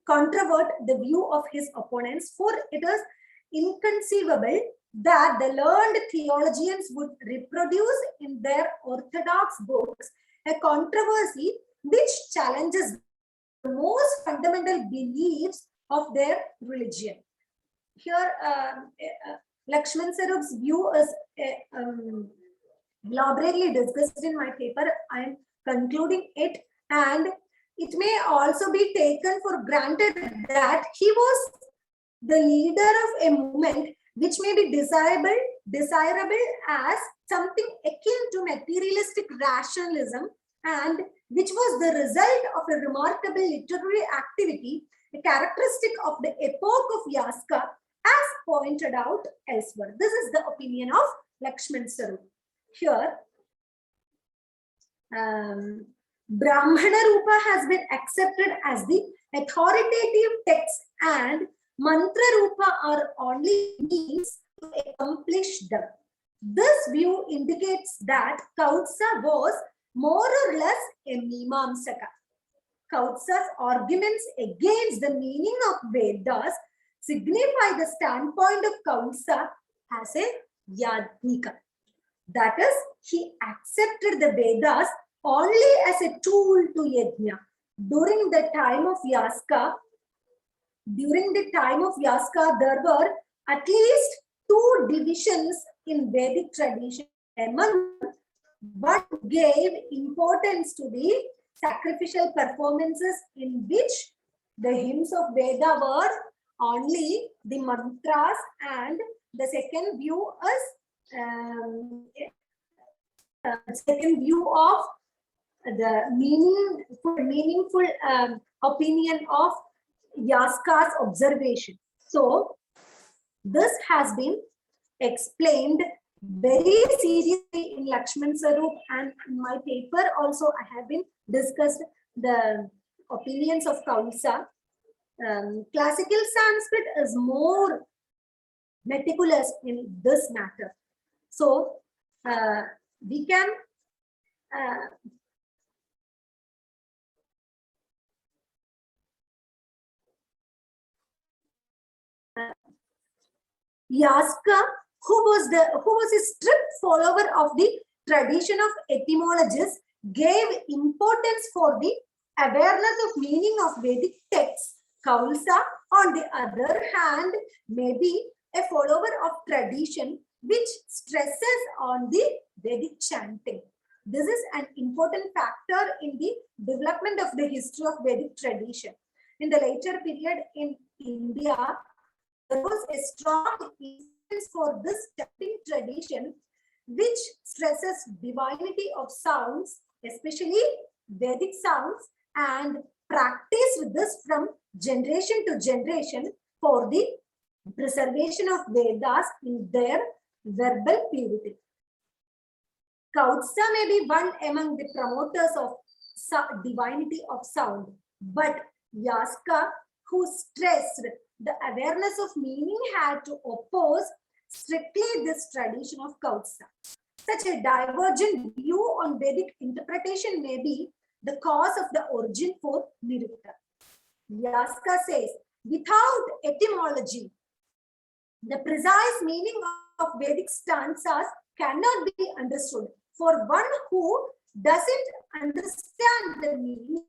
controvert the view of his opponents, for it is inconceivable that the learned theologians would reproduce in their orthodox books a controversy which challenges the most fundamental beliefs of their religion. Here, Lakshman Sarup's view is elaborately discussed in my paper. I am concluding it, and it may also be taken for granted that he was the leader of a movement which may be desirable as something akin to materialistic rationalism, and which was the result of a remarkable literary activity, a characteristic of the epoch of Yaska, as pointed out elsewhere. This is the opinion of Lakshman Sarup. Here, Brahmana Rupa has been accepted as the authoritative text, and Mantra Rupa are only means to accomplish them. This view indicates that Kautsa was more or less a Mimamsaka. Kautsa's arguments against the meaning of Vedas signify the standpoint of Kautsa as a Yadnika. That is, he accepted the Vedas only as a tool to Yajna. During the time of Yaska, there were at least two divisions in Vedic tradition. Among one gave importance to the sacrificial performances, in which the hymns of Veda were only the mantras, and the second view of the meaningful opinion of Yaska's observation. So this has been explained very seriously in Lakshman Sarup, and in my paper also I have been discussed the opinions of Kautsa. Classical Sanskrit is more meticulous in this matter. So we can Yaska, who was a strict follower of the tradition of etymologists, gave importance for the awareness of meaning of Vedic texts. Kautsa, on the other hand, may be a follower of tradition which stresses on the Vedic chanting. This is an important factor in the development of the history of Vedic tradition. In the later period in India, there was a strong influence for this chanting tradition which stresses divinity of sounds, especially Vedic sounds, and practiced this from generation to generation for the preservation of Vedas in their verbal purity. Kautsa may be one among the promoters of divinity of sound, but Yaska, who stressed the awareness of meaning, had to oppose strictly this tradition of Kautsa. Such a divergent view on Vedic interpretation may be the cause of the origin for Nirukta. Yaska says, without etymology, the precise meaning of Vedic stanzas cannot be understood. For one who doesn't understand the meaning,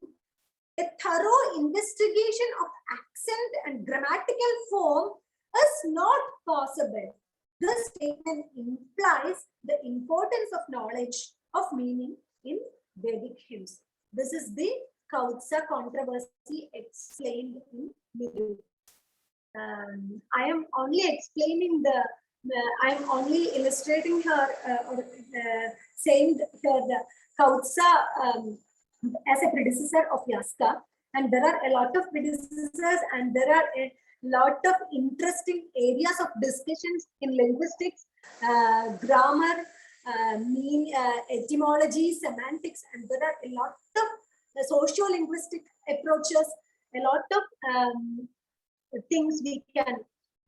a thorough investigation of accent and grammatical form is not possible. This statement implies the importance of knowledge of meaning in Vedic hymns. This is the Kautsa controversy explained in Nirukta. I am only explaining I am only illustrating her saying her the Kautsa as a predecessor of Yaska, and there are a lot of predecessors, and there are a lot of interesting areas of discussions in linguistics, grammar, etymology, semantics, and there are a lot of socio-linguistic approaches, a lot of things we can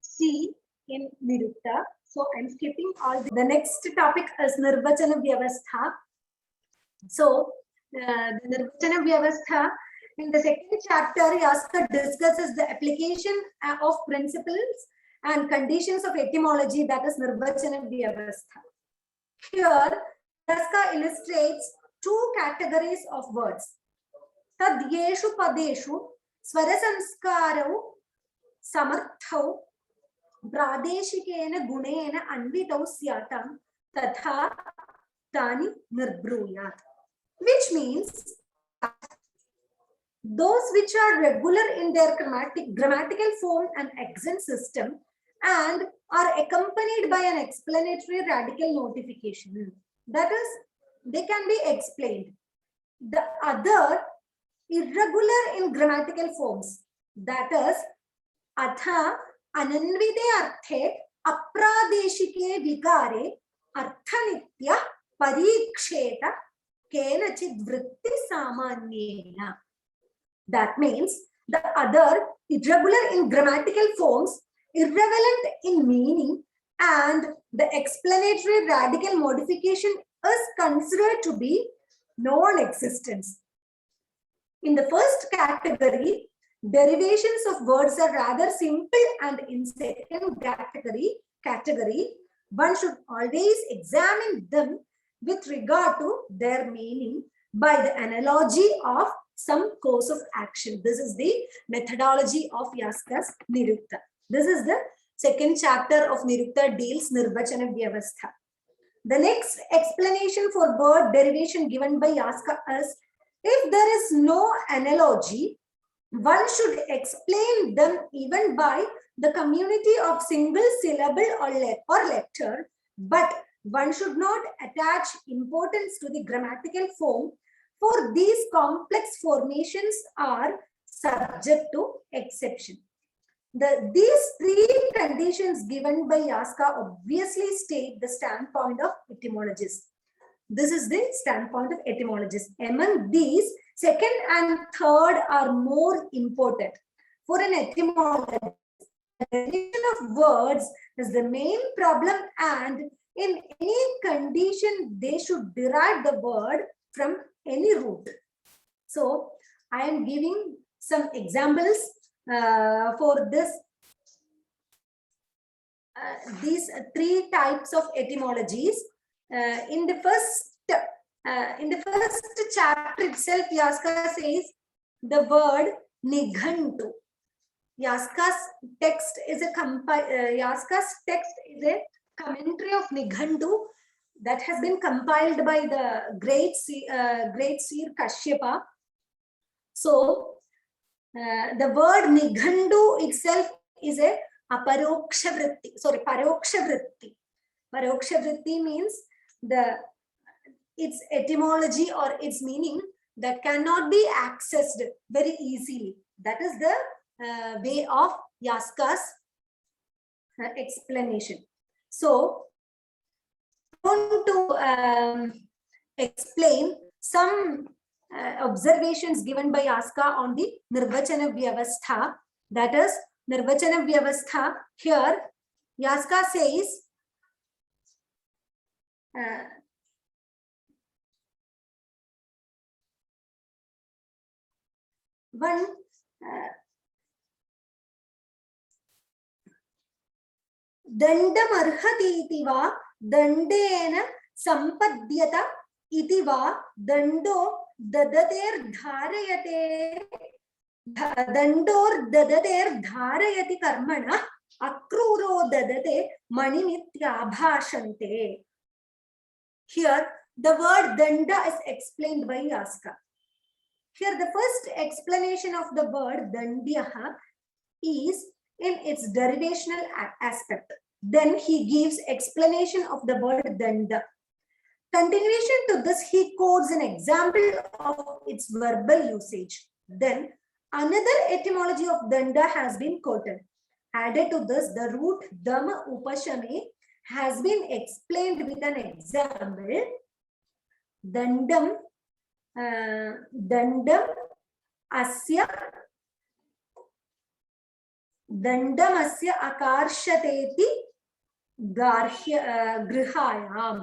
see in Nirukta. So I'm skipping all the next topic is Nirvachana Vyavastha. So the Nirvachana Vyavastha, in the second chapter, Yaska discusses the application of principles and conditions of etymology, that is Nirvachana Vyavastha. Here, Yaska illustrates two categories of words. Tadyeshu padeshu swarasamskarau samarthau pradeshikena gunena anvitau syatam tatha tani nirbruyat, which means those which are regular in their grammatical form and accent system and are accompanied by an explanatory radical notification. That is, they can be explained. The other, irregular in grammatical forms, that is, atha ananvide arthe apradeshike vikare arthanitya pariksheta kenachid vritti samanyena. That means the other, irregular in grammatical forms, irrelevant in meaning, and the explanatory radical modification is considered to be non-existent. In the first category, derivations of words are rather simple, and in second category, one should always examine them with regard to their meaning by the analogy of some course of action. This is the methodology of Yaska's Nirukta. This is the second chapter of Nirukta deals Nirvachana Vyavastha. The next explanation for word derivation given by Yaska is, if there is no analogy, one should explain them even by the community of single syllable or letter, but one should not attach importance to the grammatical form, for these complex formations are subject to exception. These three conditions given by Yaska obviously state the standpoint of etymologists. This is the standpoint of etymologists. Among these, second and third are more important. For an etymologist, the derivation of words is the main problem, and in any condition, they should derive the word from any root. So, I am giving some examples for this. These three types of etymologies. In the first chapter itself, Yaska says the word Nighantu. Yaska's text is a commentary of Nighantu that has been compiled by the great seer Kashyapa. So the word Nighantu itself is a paroksha vritti. Paroksha vritti means its etymology or its meaning that cannot be accessed very easily. That is the way of Yaska's explanation. So, I want to explain some observations given by Yaska on the Nirvachana Vyavastha. That is, Nirvachana Vyavastha. Here, Yaska says, one dandam arhati iti va dandena sampadyata iti va dando dadater dharayate dandor dadater dharayati karmana akruro dadate maninitya bhashante. Here, the word danda is explained by Yaska. Here, the first explanation of the word dandyaha is in its derivational aspect. Then he gives explanation of the word danda. Continuation to this, he quotes an example of its verbal usage. Then another etymology of danda has been quoted. Added to this, the root dhamma upashame has been explained with an example. Dandam asya akarshateti grihayam.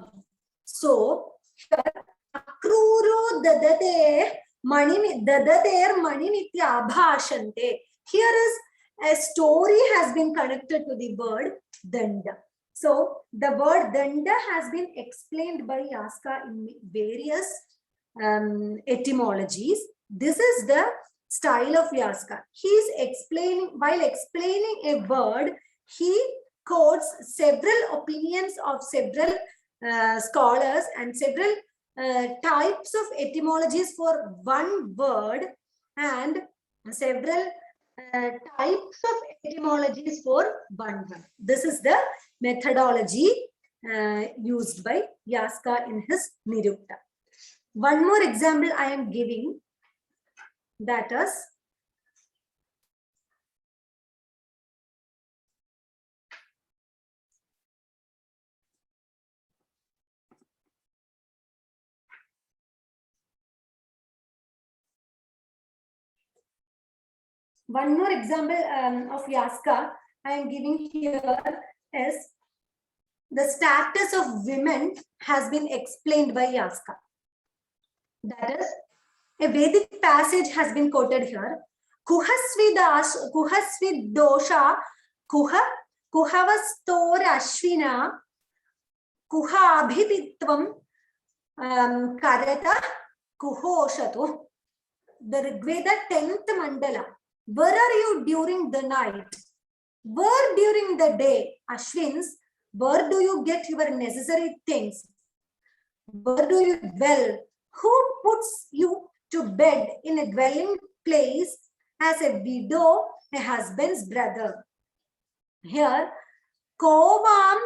So, akruro dadater maninitya bhashante. Here is a story has been connected to the word danda. So, the word danda has been explained by Yaska in various etymologies. This is the style of Yaska. He is explaining, while explaining a word, he quotes several opinions of several scholars and several types of etymologies for one word, and several types of etymologies for one word. This is the methodology used by Yaska in his Nirukta. One more example I am giving, that is one more example of Yaska I am giving here is the status of women has been explained by Yaska. That is, a Vedic passage has been quoted here. Kuhasvid dosha kuhavastor ashvina kuha abhipitvam karata kuhoshatu. The Rigveda 10th mandala. Where are you during the night? Where during the day? Ashwins, where do you get your necessary things? Where do you dwell? Who puts you to bed in a dwelling place as a widow, a husband's brother? Here, Kovam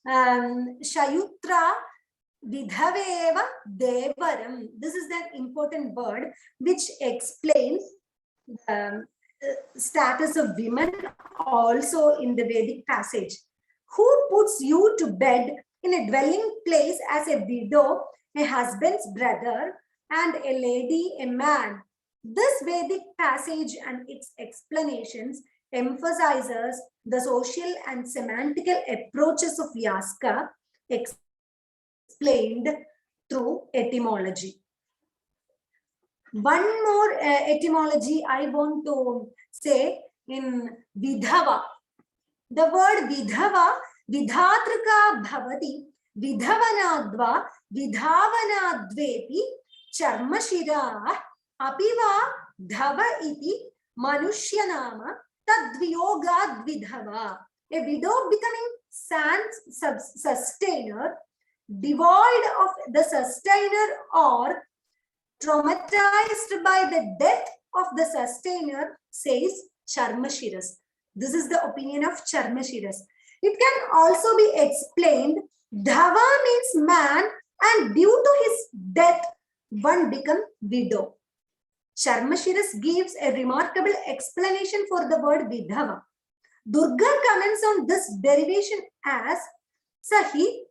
Shayutra Vidhaveva Devaram. This is the important word which explains the status of women also in the Vedic passage. Who puts you to bed in a dwelling place as a widow, a husband's brother, and a lady, a man? This Vedic passage and its explanations emphasizes the social and semantical approaches of Yaska explained through etymology. One more etymology I want to say in Vidhava. The word Vidhava, Vidhatrika Bhavati, Vidhavanadva, Vidhavanadvepi, Charmashira, Apiva, Dhava iti, Manushyanama, Tadviyoga Vidhava. A widow becoming sustainer, devoid of the sustainer or traumatized by the death of the sustainer, says Charmashiras. This is the opinion of Charmashiras. It can also be explained, Dhava means man, and due to his death, one becomes widow. Charmashiras gives a remarkable explanation for the word Vidhava. Durga comments on this derivation as Sahi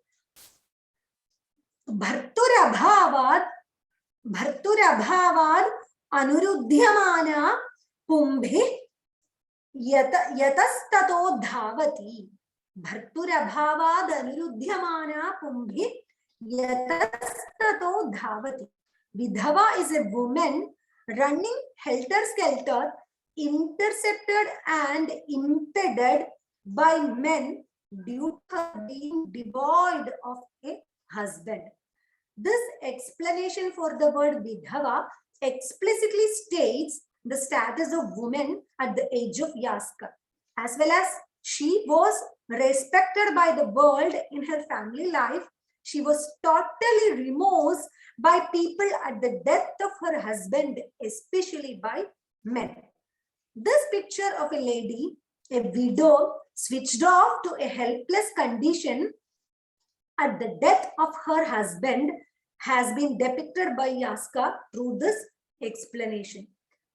Bharturabhavad Anuruddhyamana Pumbhi Yatastato Dhavati. Bharturabhavad Anuruddhyamana Pumbhi Yatastato Dhavati. Vidhava is a woman running helter-skelter, intercepted and impeded by men due to her being devoid of a husband. This explanation for the word Vidhava explicitly states the status of woman at the age of Yaska, as well as she was respected by the world in her family life. She was totally removed by people at the death of her husband, especially by men. This picture of a lady, a widow, switched off to a helpless condition at the death of her husband has been depicted by Yaska through this explanation.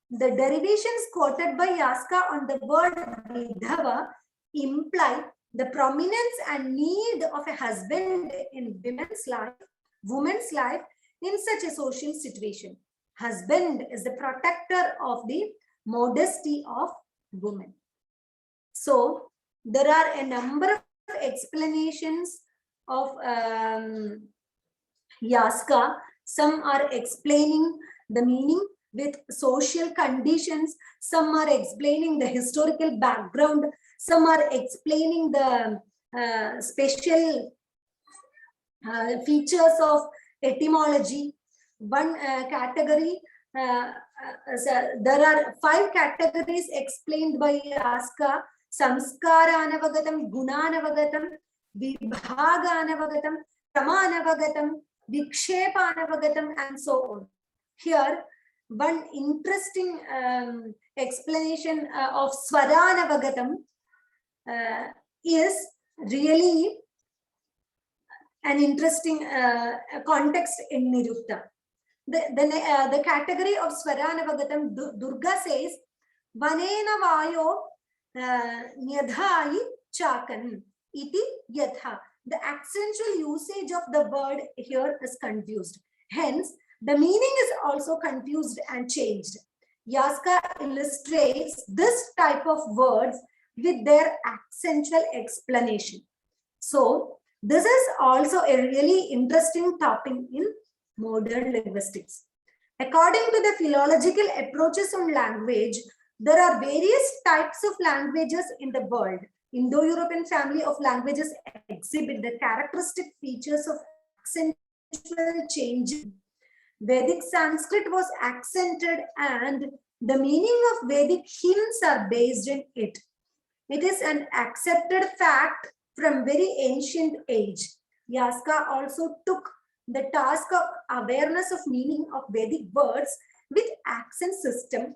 The derivations quoted by Yaska on the word Vidhava imply the prominence and need of a husband in woman's life in such a social situation. Husband is the protector of the modesty of woman. So there are a number of explanations of Yaska. Some are explaining the meaning with social conditions. Some are explaining the historical background. Some are explaining the special features of etymology. One category, there are 5 categories explained by Yaska: Samskaranavagatam, Gunanavagatam, Vibhaganavagatam, Kramanavagatam, Vikshepanavagatam, and so on. Here, one interesting explanation of Swaranavagatam is really an interesting context in Nirukta. The category of Swaranavagatam, Durga says, Vanena Vayo Nyadhai Chakan iti Yatha. The accentual usage of the word here is confused. Hence, the meaning is also confused and changed. Yaska illustrates this type of words with their accentual explanation. So, this is also a really interesting topic in modern linguistics. According to the philological approaches on language, there are various types of languages in the world. Indo-European family of languages exhibit the characteristic features of accentual change. Vedic Sanskrit was accented and the meaning of Vedic hymns are based in it. It is an accepted fact from very ancient age. Yaska also took the task of awareness of meaning of Vedic words with accent system,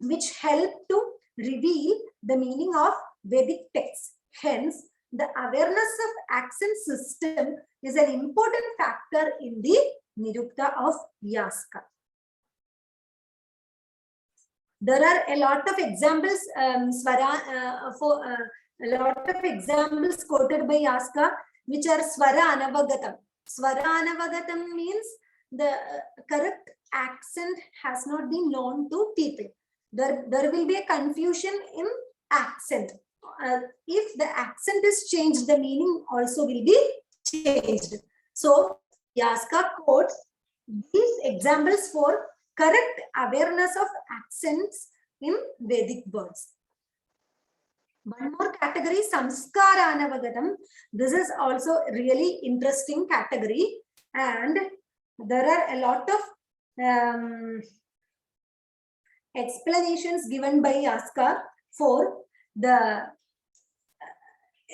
which helped to reveal the meaning of Vedic texts. Hence, the awareness of accent system is an important factor in the Nirukta of Yaska. There are a lot of examples, a lot of examples quoted by Yaska, which are Swara Anavagatam. Swara Anavagatam means the correct accent has not been known to people. There will be a confusion in accent. If the accent is changed, the meaning also will be changed. So, Yaska quotes these examples for correct awareness of accents in Vedic words. One more category, Samskara Anavagatam. This is also a really interesting category, and there are a lot of explanations given by Yaska for the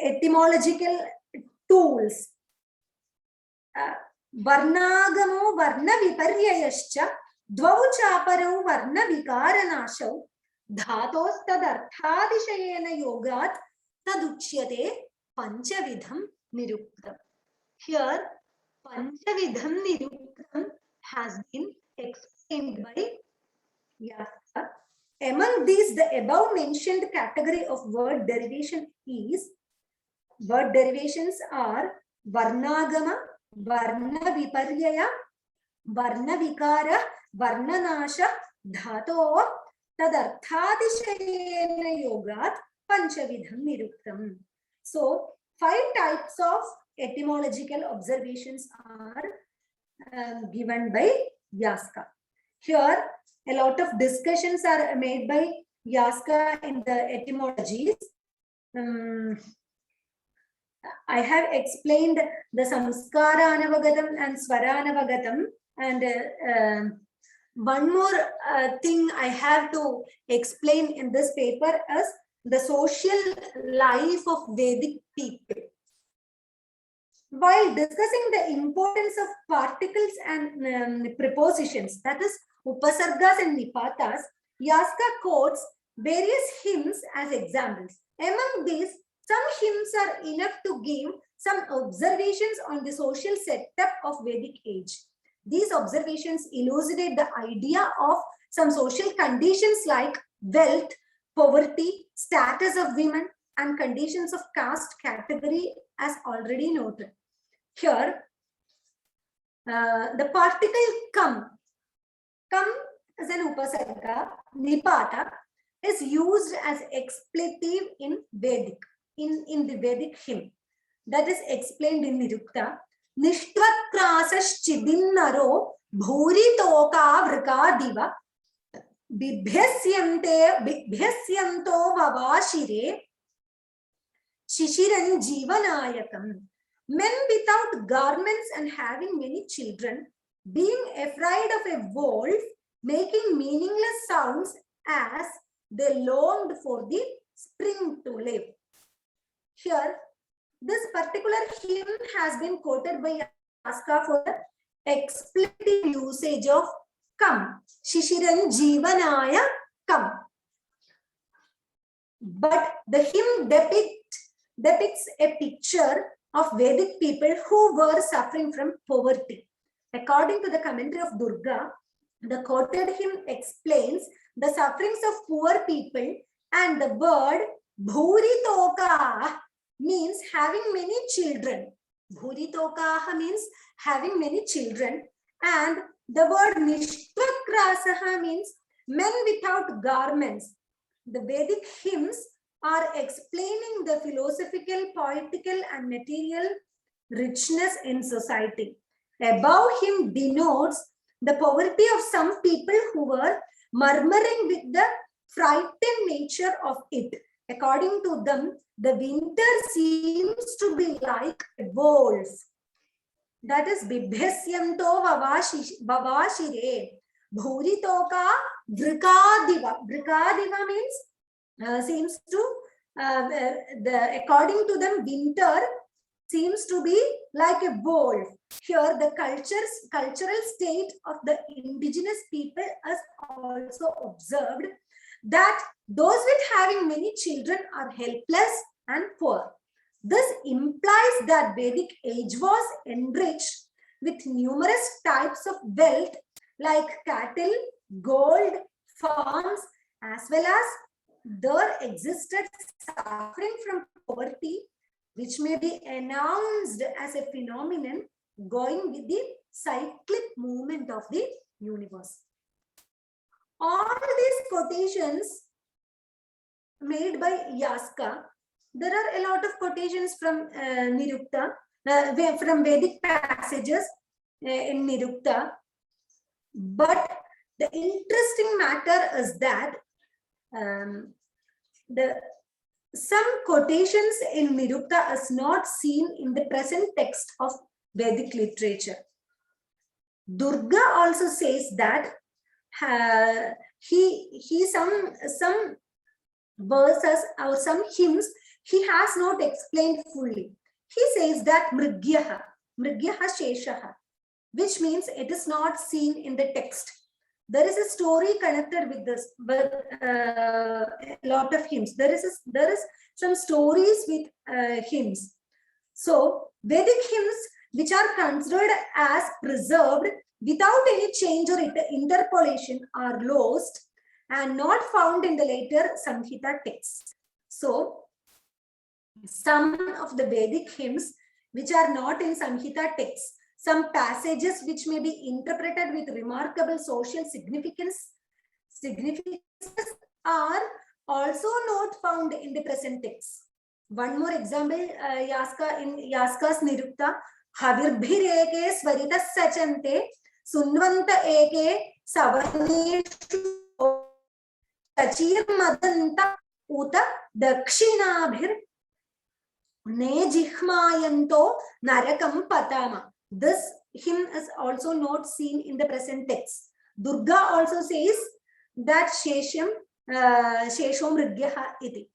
etymological tools. Varnagamo varna viparyayascha dvau chaparau varna vikaranashau dhatos tadarthadishayena yogat taduchyate panchavidham niruktam. Here, panchavidham niruktam has been explained by Yaska. Among these, the above mentioned category of word derivation is, word derivations are Varnagama, Varna Viparyaya, Varna Vikara, Varna Nasha, Dhato, Tadarthadishayena Yogat, Panchavidham Niruktam. So, 5 types of etymological observations are given by Yaska. Here, a lot of discussions are made by Yaska in the etymologies. I have explained the Samskara Anavagatam and Swara Anavagatam, and one more thing I have to explain in this paper is the social life of Vedic people. While discussing the importance of particles and prepositions, that is Upasargas and Nipatas, Yaska quotes various hymns as examples. Among these, some hymns are enough to give some observations on the social setup of Vedic age. These observations elucidate the idea of some social conditions like wealth, poverty, status of women, and conditions of caste category as already noted. Here, the particle come as an upasarga, nipata, is used as expletive in Vedic, in the Vedic hymn. That is explained in Nirukta. Nishtvakrasas chidinnaro bhuri toka vrika diva bibhyasyanto vavashire shishiran jivanayakam. Men without garments and having many children, being afraid of a wolf, making meaningless sounds as they longed for the spring to live. Here, this particular hymn has been quoted by Yaska for the expletive usage of come. Shishiran Jeevanaya, come. But the hymn depicts a picture of Vedic people who were suffering from poverty. According to the commentary of Durga, the quoted hymn explains the sufferings of poor people, and the word Bhuritoka means having many children. Bhuritoka means having many children, and the word Nishvakrasaha means men without garments. The Vedic hymns are explaining the philosophical, poetical, and material richness in society. Above hymn denotes the poverty of some people who were murmuring with the frightened nature of it. According to them, the winter seems to be like a wolf. That is Bibhesyanto Vavashire. Bhuritoka Vrikadiva. Vrikadiva means seems to according to them, winter seems to be like a wolf. Here, the cultural state of the indigenous people is also observed, that those with having many children are helpless and poor. This implies that Vedic age was enriched with numerous types of wealth like cattle, gold, farms, as well as there existed suffering from poverty, which may be announced as a phenomenon going with the cyclic movement of the universe. All these quotations made by Yaska, there are a lot of quotations from Nirukta, from Vedic passages in Nirukta. But the interesting matter is that some quotations in Nirukta is not seen in the present text of Vedic literature. Durga also says that some verses or some hymns he has not explained fully. He says that Mrigyaha Sheshaha, which means it is not seen in the text. There is a story connected with this, but a lot of hymns. There is some stories with hymns. So Vedic hymns which are considered as preserved without any change or interpolation are lost and not found in the later Samhita texts. So some of the Vedic hymns which are not in Samhita texts, some passages which may be interpreted with remarkable social significance are also not found in the present text. One more example, Yaska in Yaska's Nirukta, Havirbhireke Svaritas Sachante, Sunvanta Eke Savaneshu Tachir Madanta Uta Dakshinabhir Nejihmayanto Narakam Patama. This hymn is also not seen in the present text. Durga also says that Sheshom Rigyaha iti.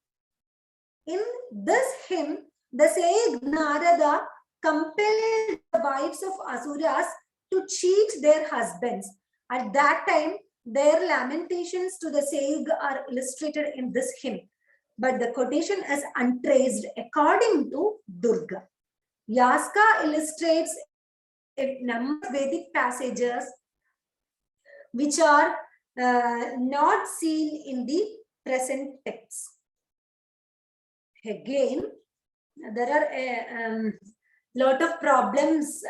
In this hymn, the sage Narada compelled the wives of Asuras to cheat their husbands. At that time, their lamentations to the sage are illustrated in this hymn, but the quotation is untraced according to Durga. Yaska illustrates a number of Vedic passages which are not seen in the present text. Again, there are a lot of problems,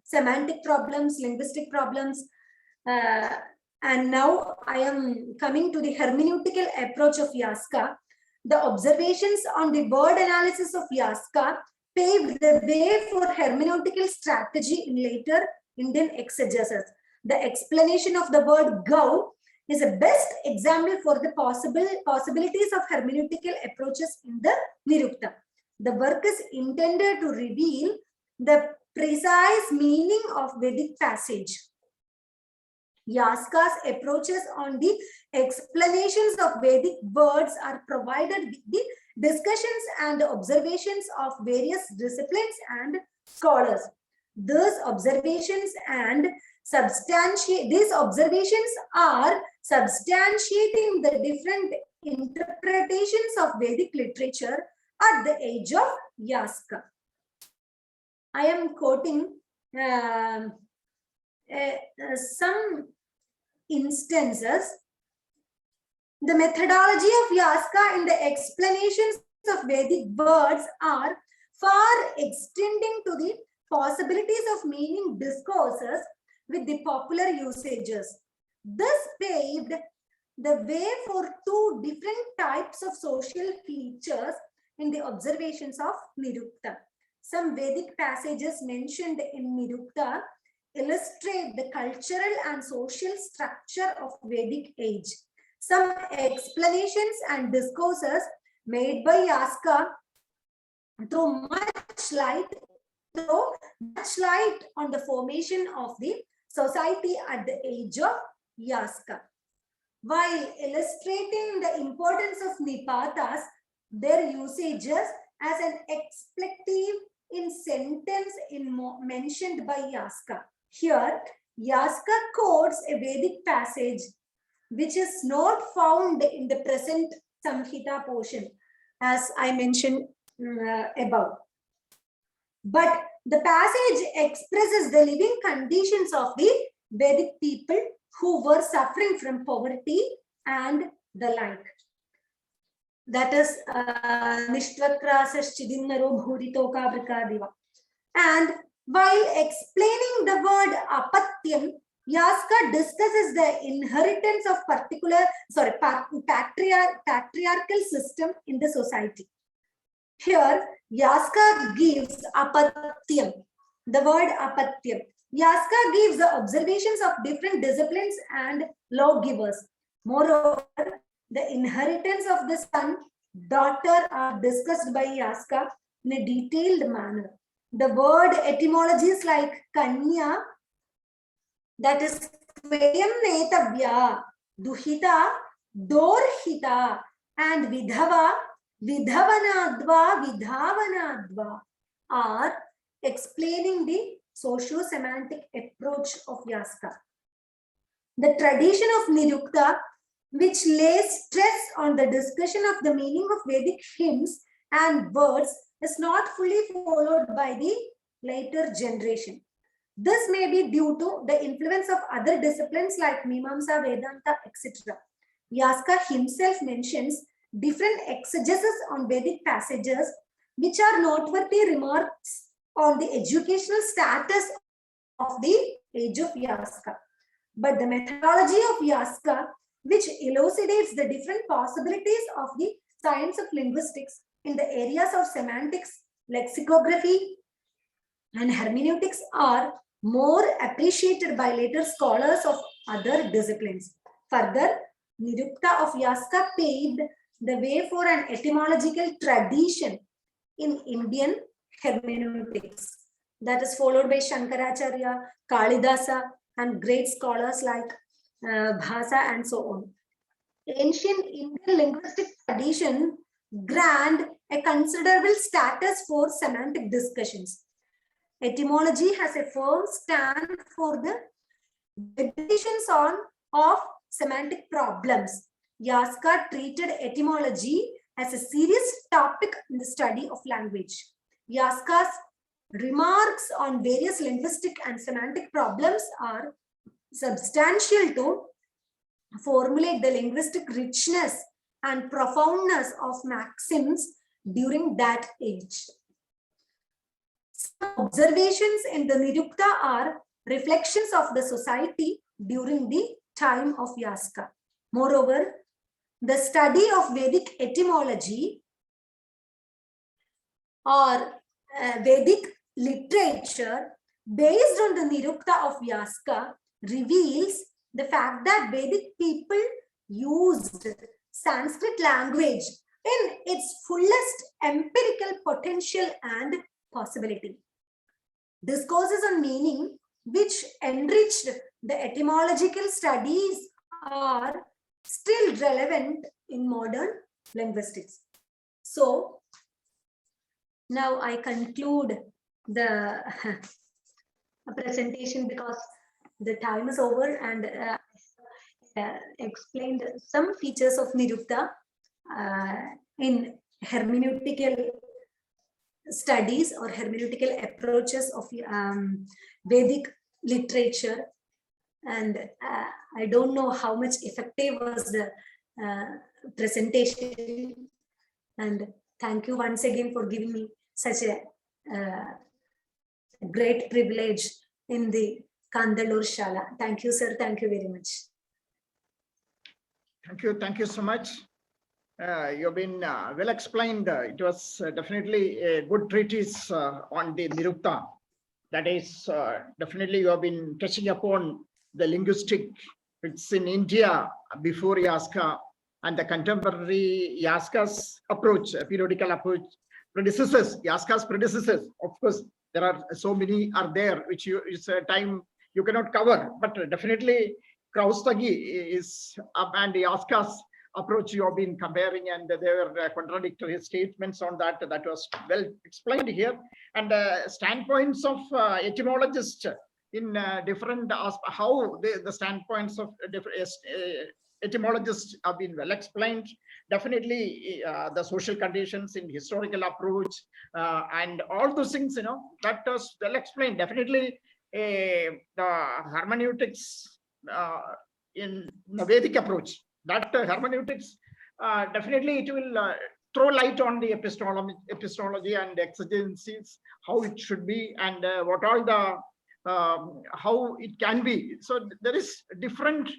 semantic problems, linguistic problems, and now I am coming to the hermeneutical approach of Yaska. The observations on the word analysis of Yaska paved the way for hermeneutical strategy in later Indian exegesis. The explanation of the word Gau is a best example for the possibilities of hermeneutical approaches in the Nirukta. The work is intended to reveal the precise meaning of Vedic passage. Yaska's approaches on the explanations of Vedic words are provided with the discussions and observations of various disciplines and scholars. Those observations and These observations are substantiating the different interpretations of Vedic literature at the age of Yaska. I am quoting some instances. The methodology of Yaska in the explanations of Vedic words are far extending to the possibilities of meaning discourses with the popular usages. This paved the way for two different types of social features in the observations of Nirukta. Some Vedic passages mentioned in Nirukta illustrate the cultural and social structure of Vedic age. Some explanations and discourses made by Yaska throw much light on the formation of the society at the age of Yaska. While illustrating the importance of nipatas, their usages as an expletive in sentence mentioned by Yaska. Here, Yaska quotes a Vedic passage which is not found in the present Samhita portion, as I mentioned above. But the passage expresses the living conditions of the Vedic people who were suffering from poverty and the like. That is Nishtvakrasas Chidinnaro Bhuritoka Vrikadiva. And while explaining the word apatyam, Yaska discusses the inheritance of patriarchal system in the society. Here, Yaska gives apatyam, the word apatyam. Yaska gives the observations of different disciplines and lawgivers. Moreover, the inheritance of the son, daughter are discussed by Yaska in a detailed manner. The word etymologies like kanya, that is svayam netavya, duhita, dorhita, and vidhava, vidhavanadva, vidhavanadva are explaining the socio-semantic approach of Yaska. The tradition of Nirukta, which lays stress on the discussion of the meaning of Vedic hymns and words, is not fully followed by the later generation. This may be due to the influence of other disciplines like Mimamsa, Vedanta, etc. Yaska himself mentions different exegesis on Vedic passages, which are noteworthy remarks on the educational status of the age of Yaska. But the methodology of Yaska, which elucidates the different possibilities of the science of linguistics in the areas of semantics, lexicography, and hermeneutics, are more appreciated by later scholars of other disciplines. Further, Nirukta of Yaska paved the way for an etymological tradition in Indian hermeneutics that is followed by Shankaracharya, Kalidasa, and great scholars like Bhasa and so on. Ancient Indian linguistic tradition grant a considerable status for semantic discussions. Etymology has a firm stand for the definitions of semantic problems. Yaska treated etymology as a serious topic in the study of language. Yaska's remarks on various linguistic and semantic problems are substantial to formulate the linguistic richness and profoundness of maxims during that age. Some observations in the Nirukta are reflections of the society during the time of Yaska. Moreover, the study of Vedic etymology or Vedic literature based on the Nirukta of Yaska reveals the fact that Vedic people used Sanskrit language in its fullest empirical potential and possibility. Discourses on meaning which enriched the etymological studies are still relevant in modern linguistics. So now I conclude the presentation because the time is over, and explained some features of Nirukta in hermeneutical studies or hermeneutical approaches of Vedic literature. And I don't know how much effective was the presentation. And thank you once again for giving me such a great privilege in the Kantaloor Sala. Thank you, sir. Thank you very much. Thank you so much. You've been well explained. It was definitely a good treatise on the Nirukta. That is, definitely you have been touching upon the linguistic. It's in India before Yaska, and the contemporary Yaska's approach, periodical approach, predecessors, Yaska's predecessors. Of course, there are so many are there, which is a time you cannot cover, but definitely Kraustagi is and Yaska's approach you have been comparing, and there were contradictory statements on that. That was well explained here. And standpoints of etymologists in different how the standpoints of different etymologists have been well explained. Definitely the social conditions in historical approach and all those things, that was well explained. Definitely the hermeneutics in the Vedic approach, that hermeneutics, definitely it will throw light on the epistemology and exegesis, how it should be, and what all the how it can be. So there is different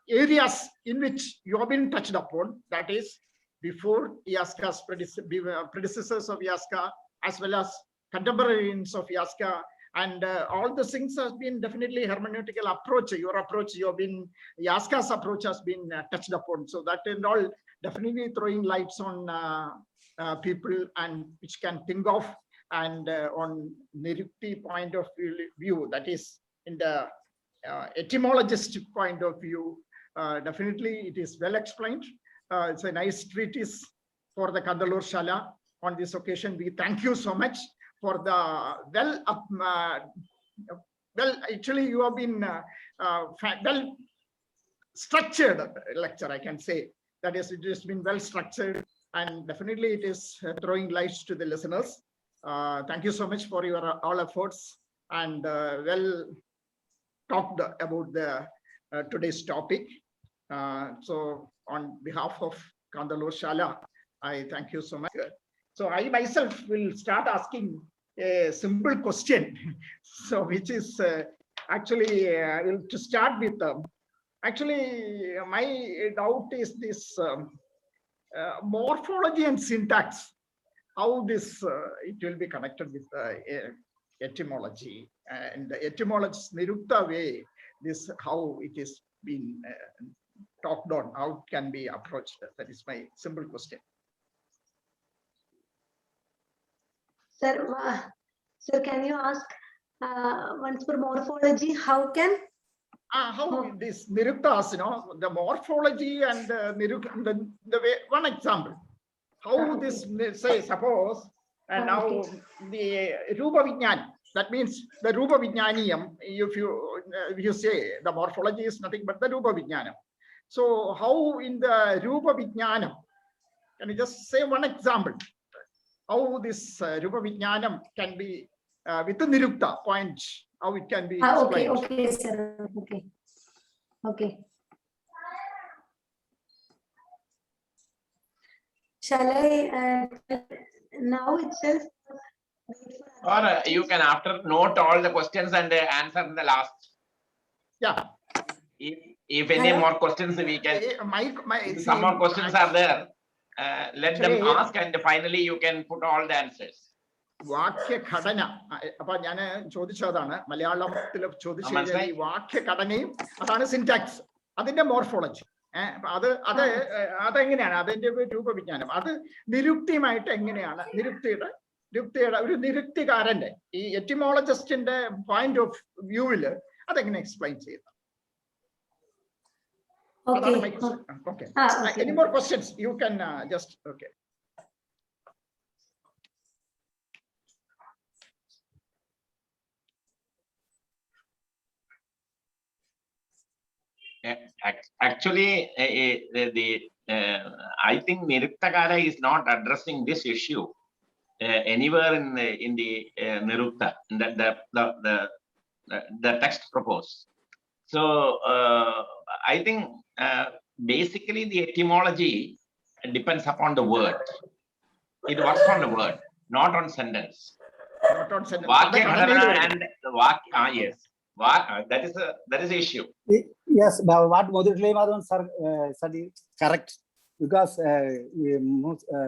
areas in which you have been touched upon, that is before Yaska's predecessors of Yaska, as well as contemporaries of Yaska, and all the things has been definitely hermeneutical approach. Your approach, you have been, Yaska's approach has been touched upon. So that and all definitely throwing lights on people and which can think of, and on Nirukti point of view, that is in the etymologist point of view, definitely it is well explained. It's a nice treatise for the Kantaloor Sala. On this occasion, we thank you so much for the well, actually you have been well structured lecture, I can say. That is, it has been well structured, and definitely it is throwing lights to the listeners. Thank you so much for your all efforts, and well talked about the today's topic. So on behalf of Kantaloor Sala, I thank you so much. So I myself will start asking a simple question. So which is actually to start with, actually my doubt is this morphology and syntax, how this it will be connected with etymology, and the etymologist Nirukta way, this how it is being talked on, how it can be approached. That is my simple question. Sir, can you ask once for morphology, how can? How this Niruktas, the morphology and the way, one example, how this, say, suppose, and now the Rupa Vijnana, that means the Rupa Vijnaniyam, if you say the morphology is nothing but the Rupa Vijnana. So how in the Rupa Vijnana, can you just say one example, how this Rupa Vijnanam can be with the Nirukta point, how it can be explained. Okay, sir. Okay. Shall I now itself? Or you can after note all the questions and answer in the last. Yeah. If any more questions we can. Some more questions are there. Let them ask, and finally you can put all the answers. വാക്യ ഘടന, അപ്പൊ ഞാൻ ചോദിച്ചതാണ് മലയാളത്തിൽ ചോദിച്ചു, ഈ വാക്യ ഘടനയും അതാണ് സിന്റാക്സ്, അതിന്റെ മോർഫോളജി. അതെങ്ങനെയാണ് അതിന്റെ രൂപവിജ്ഞാനം, അത് നിരുക്തിയുമായിട്ട് എങ്ങനെയാണ് നിരുക്തിയുടെ ഒരു നിരുക്തികാരന്റെ ഈ എറ്റിമോളജിസ്റ്റിന്റെ പോയിന്റ് ഓഫ് വ്യൂവില് അതെങ്ങനെ എക്സ്പ്ലെയിൻ ചെയ്യുന്നത്? Okay. Any more questions? You can just okay. Actually, I think Nirukta is not addressing this issue anywhere in the Nirukta, the text proposed. So I think basically the etymology depends upon the word. It works on the word, not on sentence. Not on sentence. Vyakarana and yes, that is the issue. Yes, but what Madhuri Madhavan sir said is correct, because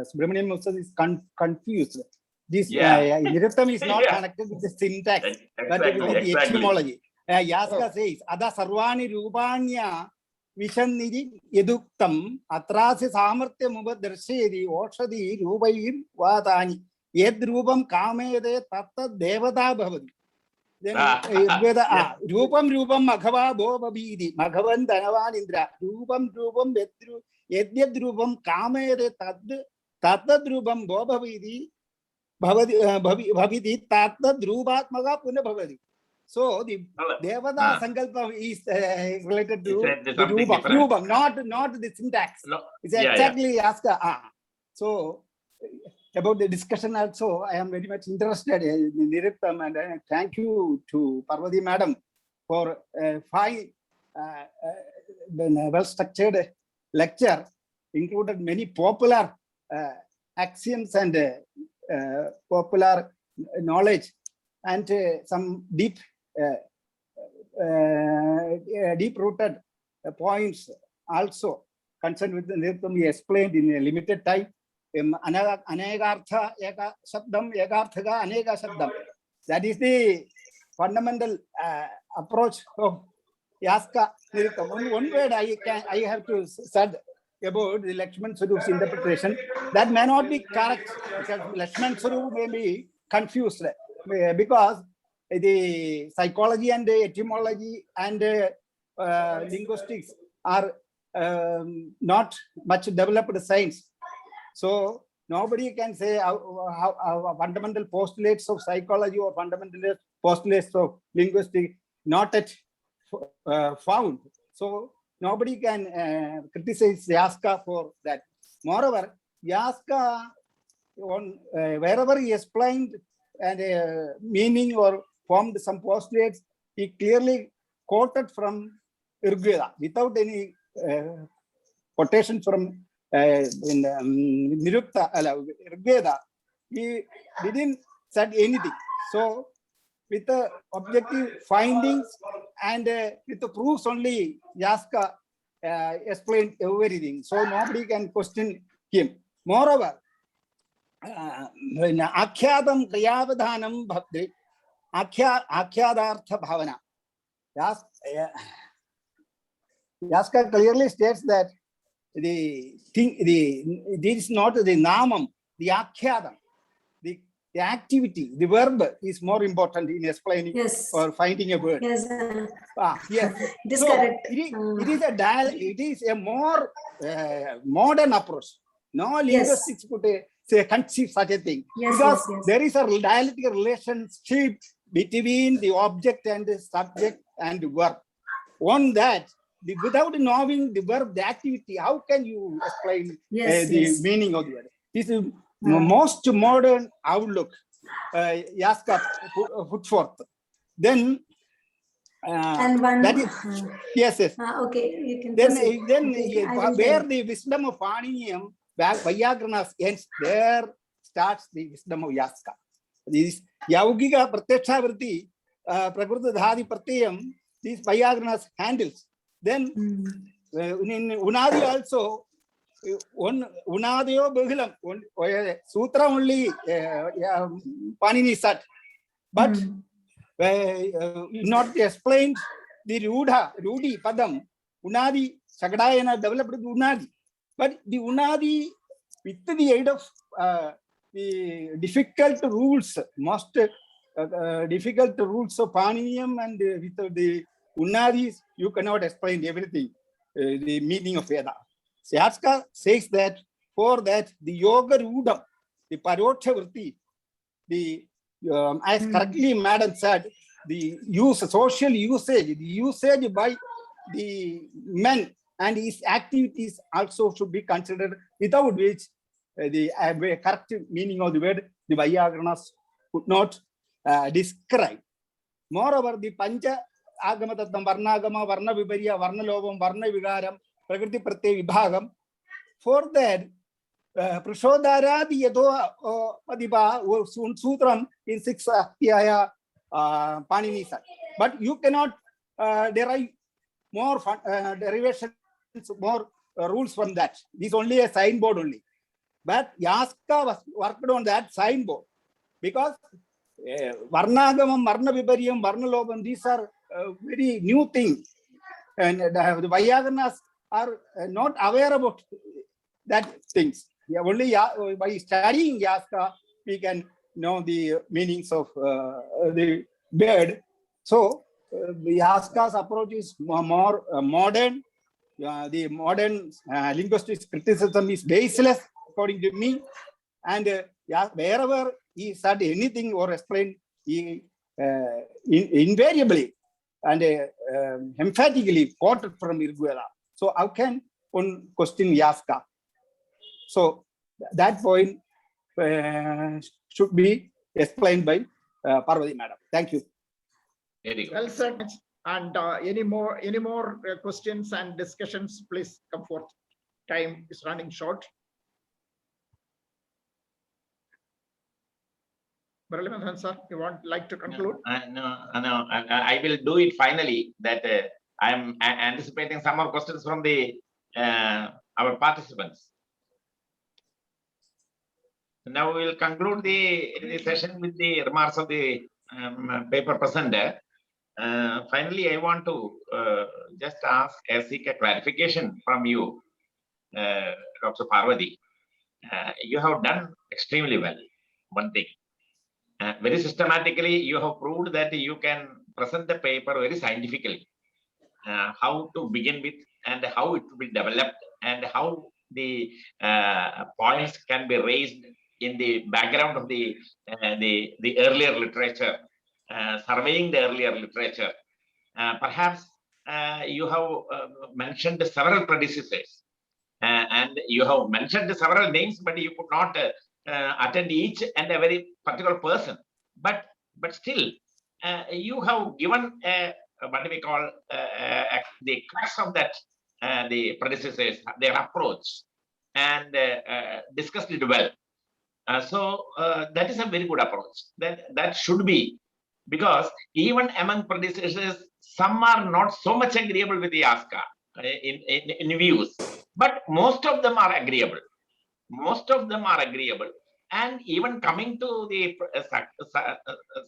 Subramanian Musa is confused. This Niruktam is not connected with the syntax, but with the etymology. Yaska says, Ada Sarvani Rupanya Vishanidi Yeduktam Atrasi Samartya Mubadarshedi Oshadi Rubair Vatani Yedrubam Kamede Tata Devata Bhavadi. Then Rupam Maghava Bobabidi Maghavan Danavan Indra Rupam Betru Yedyadrubam Kamede Tata Drubam Bobabidi Bhavidi Tata Drubat Maga Puna Bhavadi. So the Devada Sankalpa is related to the Rubam, not the syntax. No. It's exactly Yaska. So about the discussion also, I am very much interested in Niruktam, and thank you to Parvathy madam for fine, well-structured lecture, included many popular axioms and popular knowledge, and some deep-rooted points also concerned with the Niruktam. We explained in a limited time. Anegartha eka shabdam, egarthaga anega shabdam. That is the fundamental approach of Yaska Niruktam. One word I have to say about the Lakshman Swarup's interpretation. That may not be correct, because Lakshman Swarup may be confused, because the psychology and the etymology and linguistics are not much developed science. So nobody can say how fundamental postulates of psychology or fundamental postulates of linguistics not yet found. So nobody can criticize Yaska for that. Moreover, Yaska, wherever he explained and meaning or formed some postulates, he clearly quoted from Rigveda without any quotation from Nirukta, Rigveda. He didn't said anything. So with the objective findings and with the proofs only, Yaska explained everything. So nobody can question him. Moreover, Akhyadam Kriyavadhanam Bhakti, Akhyadartha Bhavana. Yaska clearly states that this is not the namam, the akhyadam, the activity, the verb is more important in explaining or finding a word. Yes. Yes. It is So correct. it is a more modern approach. No linguistics could say conceive such a thing, because there is a dialectical relationship between the object and the subject and the verb. On that, without knowing the verb, the activity, how can you explain the meaning of the word? This is the most modern outlook Yaska put forth. Then and one that is, yes. Okay, you can Then where the wisdom of Paniniam, Vyakarana ends, there starts the wisdom of Yaska. This Yaugika Pratyaksha Vritti, Prakriti Dhadi Pratyam, these Vyakarana handles. Then in Unadi also, Unadyo Bahilam, Sutra only Panini sat, but not explained the Rudi Padam, Unadi, Sakadayana developed Unadi. But the Unadi, with the aid of the difficult rules, most difficult rules of Paninium, and with the Unadis, you cannot explain everything, the meaning of Veda. Yaska says that for that, the Yoga Rudam, the Paroksha Vritti, as correctly Madam said, the social usage, the usage by the men and his activities also should be considered, without which the correct meaning of the word, the Vyakaranas could not describe. Moreover, the Pancha Agama Tattvam, Varnagama, Varna Vibharya, Varna Lobam, Varna Vigaram, Prakriti Pratyaya Vibhagam. For that, Prashodharadi Yado Padipa Sutram in Siksa Panini. But you cannot derive more derivations, more rules from that. This is only a signboard only. But Yaska was worked on that signboard, because Varnagamam, Varna Vibharyam, Varna Lobam, these are very new things. And the Vyakaranas are not aware about that things. Only by studying Yaska, we can know the meanings of the word. So the Yaska's approach is more modern. The modern linguistics criticism is baseless, according to me. And wherever he said anything or explained, he invariably and emphatically quoted from Rigveda. So how can one question Yaska? So that point should be explained by Parvathy Madam. Thank you. Very good. Well said. And any more questions and discussions, please come forth. Time is running short. Muralidharan sir, you like to conclude? No, I will do it finally. That I am anticipating some more questions from the our participants. Now we will conclude the session with the remarks of the paper presenter. Finally, I want to just seek a clarification from you, Dr. Parvathy. You have done extremely well. One thing, very systematically, you have proved that you can present the paper very scientifically. How to begin with, and how it will be developed, and how the points can be raised in the background of the earlier literature, surveying the earlier literature. Perhaps you have mentioned several predecessors, and you have mentioned several names, but you could not attend each and every particular person. But still, you have given what do we call the crux of that, the predecessors, their approach, and discussed it well. So that is a very good approach. That should be, because even among predecessors, some are not so much agreeable with the Yaska in views, but most of them are agreeable. Most of them are agreeable, and even coming to the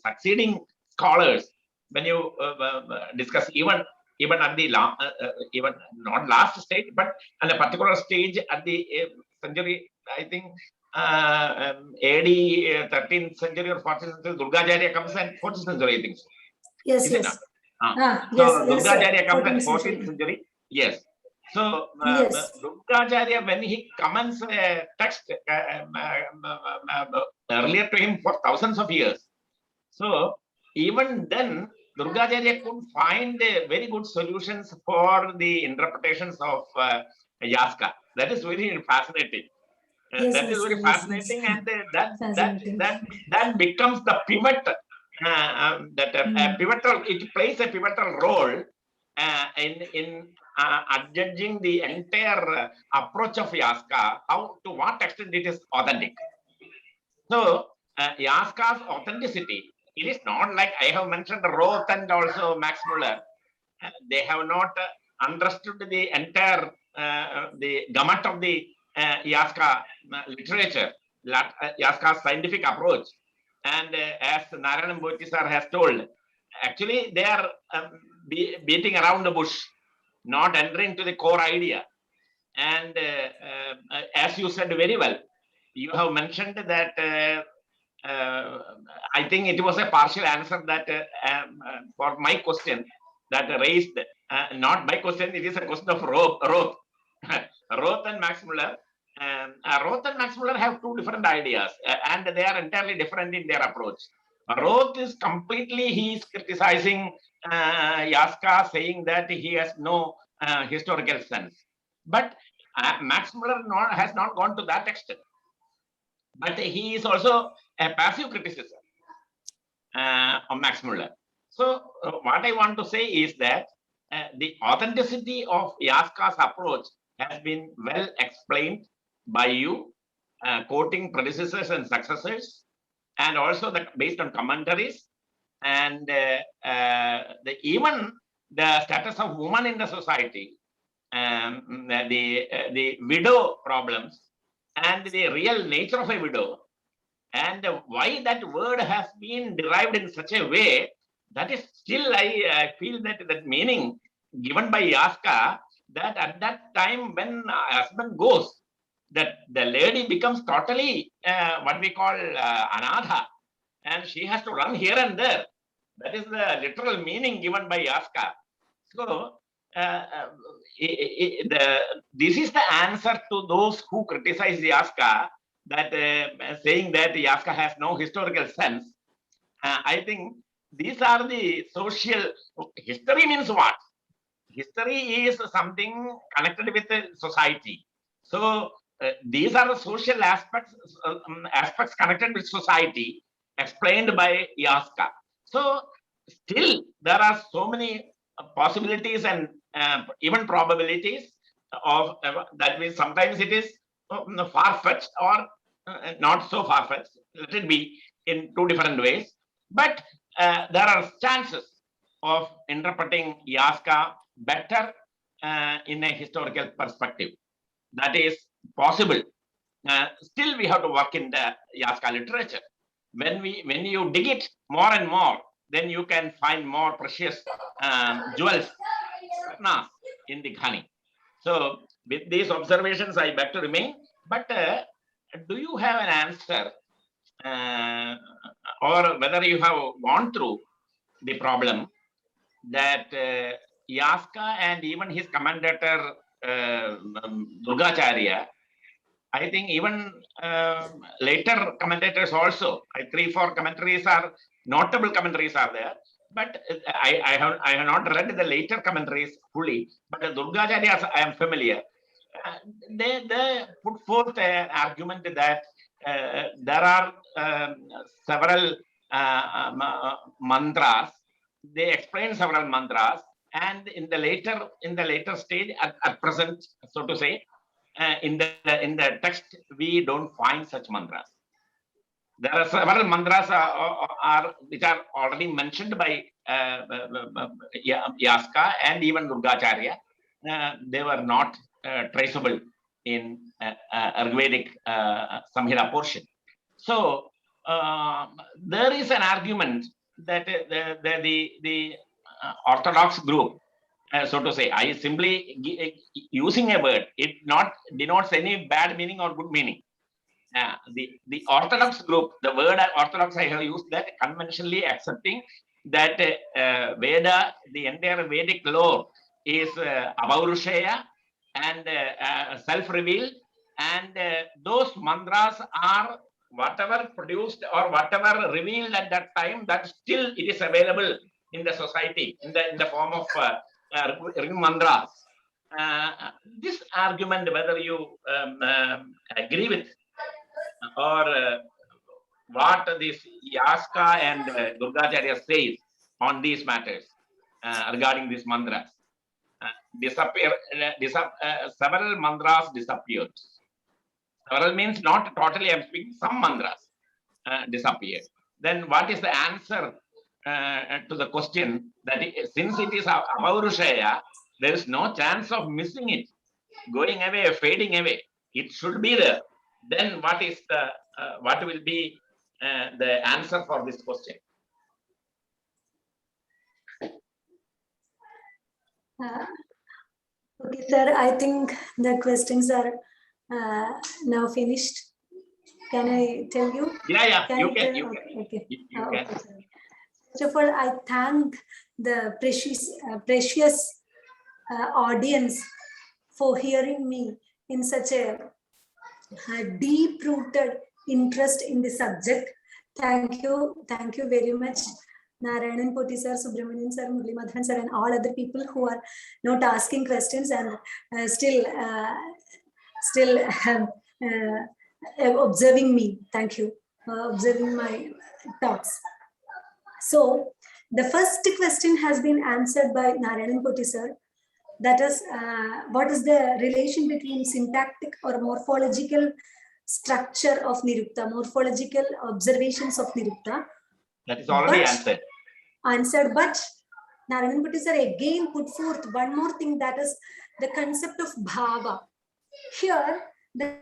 succeeding scholars, when you discuss even at the even not last stage, but at a particular stage at the century, I think. AD 13th century or 14th century, Durgacharya comes and 14th century, I think so. Yes, Is it yes. not? So Yes, Durgacharya comes at 14th 14th century. Yes. So Yes. Durgacharya, when he comments a text earlier to him for thousands of years, so even then Durgacharya could find very good solutions for the interpretations of Yaska. That is very fascinating. Yes, That is yes, very yes, fascinating, yes. and Fascinating. that becomes the pivot. Pivotal. It plays a pivotal role in adjudging the entire approach of Yaska. How, to what extent it is authentic. So Yaska's authenticity, it is not like I have mentioned Roth and also Max Muller. They have not understood the entire the gamut of the Yaska literature, Yaska's scientific approach. And as Narayan and Jyotisa has told, actually they are beating around the bush, not entering to the core idea. And as you said very well, you have mentioned that I think it was a partial answer that for my question that raised, not my question, it is a question of Roth. Roth and Max Muller. Roth and Max Muller have two different ideas, and they are entirely different in their approach. Roth is completely, he is criticizing Yaska, saying that he has no historical sense. But Max Muller has not gone to that extent. But he is also a passive criticism of Max Muller. So what I want to say is that the authenticity of Yaska's approach has been well explained by you, quoting predecessors and successors, and also based on commentaries, and even the status of woman in the society, the widow problems, and the real nature of a widow, and why that word has been derived in such a way, that is still, I feel that that meaning given by Yaska, that at that time when husband goes, that the lady becomes totally what we call anadha, and she has to run here and there. That is the literal meaning given by Yaska. So this is the answer to those who criticize Yaska, that saying that Yaska has no historical sense. I think these are the social, history means what? History is something connected with the society. So these are the social aspects, aspects connected with society, explained by Yaska. So still there are so many possibilities and even probabilities of that means sometimes it is far-fetched or not so far-fetched. Let it be in two different ways. But there are chances of interpreting Yaska better in a historical perspective. That is possible. Still, we have to work in the Yaska literature. When you dig it more and more, then you can find more precious jewels in the Ghani. So, with these observations, I beg to remain. But do you have an answer, or whether you have gone through the problem that Yaska and even his commentator Durgacharya, I think even later commentators also, 3-4 commentaries are notable commentaries are there, but I have not read the later commentaries fully, but the Durgacharya I am familiar. They put forth an argument that there are several mantras. They explain several mantras, and in the later stage, at present, so to say, in the text, we don't find such mantras. There are several mantras which are already mentioned by Yaska and even Durgacharya. They were not traceable in Ayurvedic Samhita portion. So there is an argument that the Orthodox group, so to say, I simply using a word, it not denotes any bad meaning or good meaning. The Orthodox group, the word Orthodox, I have used that conventionally accepting that Veda, the entire Vedic lore is Abhaurushaya and self-revealed, and those mantras are whatever produced or whatever revealed at that time, that still it is available in the society in the form of mantras. This argument, whether you agree with or what this Yaska and Durgacharya says on these matters regarding these mantras. Several mantras disappeared. Several means not totally, I'm speaking, some mantras disappeared. Then what is the answer to the question that since it is Abhaurushaya, there is no chance of missing it, going away, fading away. It should be there. Then what is the what will be the answer for this question? Okay, sir, I think the questions are now finished. Can I tell you? Yeah, you can. Okay. You can. First of all, I thank the precious audience for hearing me in such a deep-rooted interest in the subject. Thank you very much, Narayanan Poti sir, Subramanian sir, Murli Madhan sir, and all other people who are not asking questions and still observing me. Thank you, observing my thoughts. So the first question has been answered by Narayanan Poti sir. That is, what is the relation between syntactic or morphological structure of Nirukta, morphological observations of Nirukta? That is already answered. But Narayanan Poti sir again put forth one more thing, that is the concept of bhava. Here, the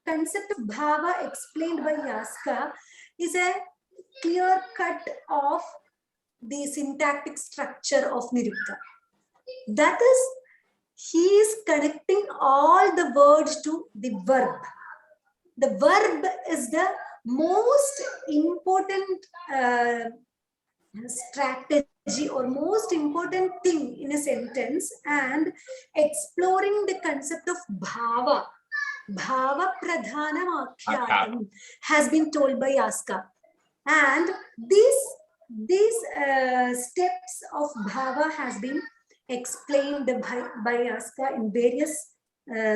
concept of bhava explained by Yaska is a clear cut of the syntactic structure of Nirukta. That is, he is connecting all the words to the verb. The verb is the most important strategy or most important thing in a sentence, and exploring the concept of bhava. Bhava pradhanam akhyatam has been told by Yaska. And these steps of bhava has been explained by Yaska in various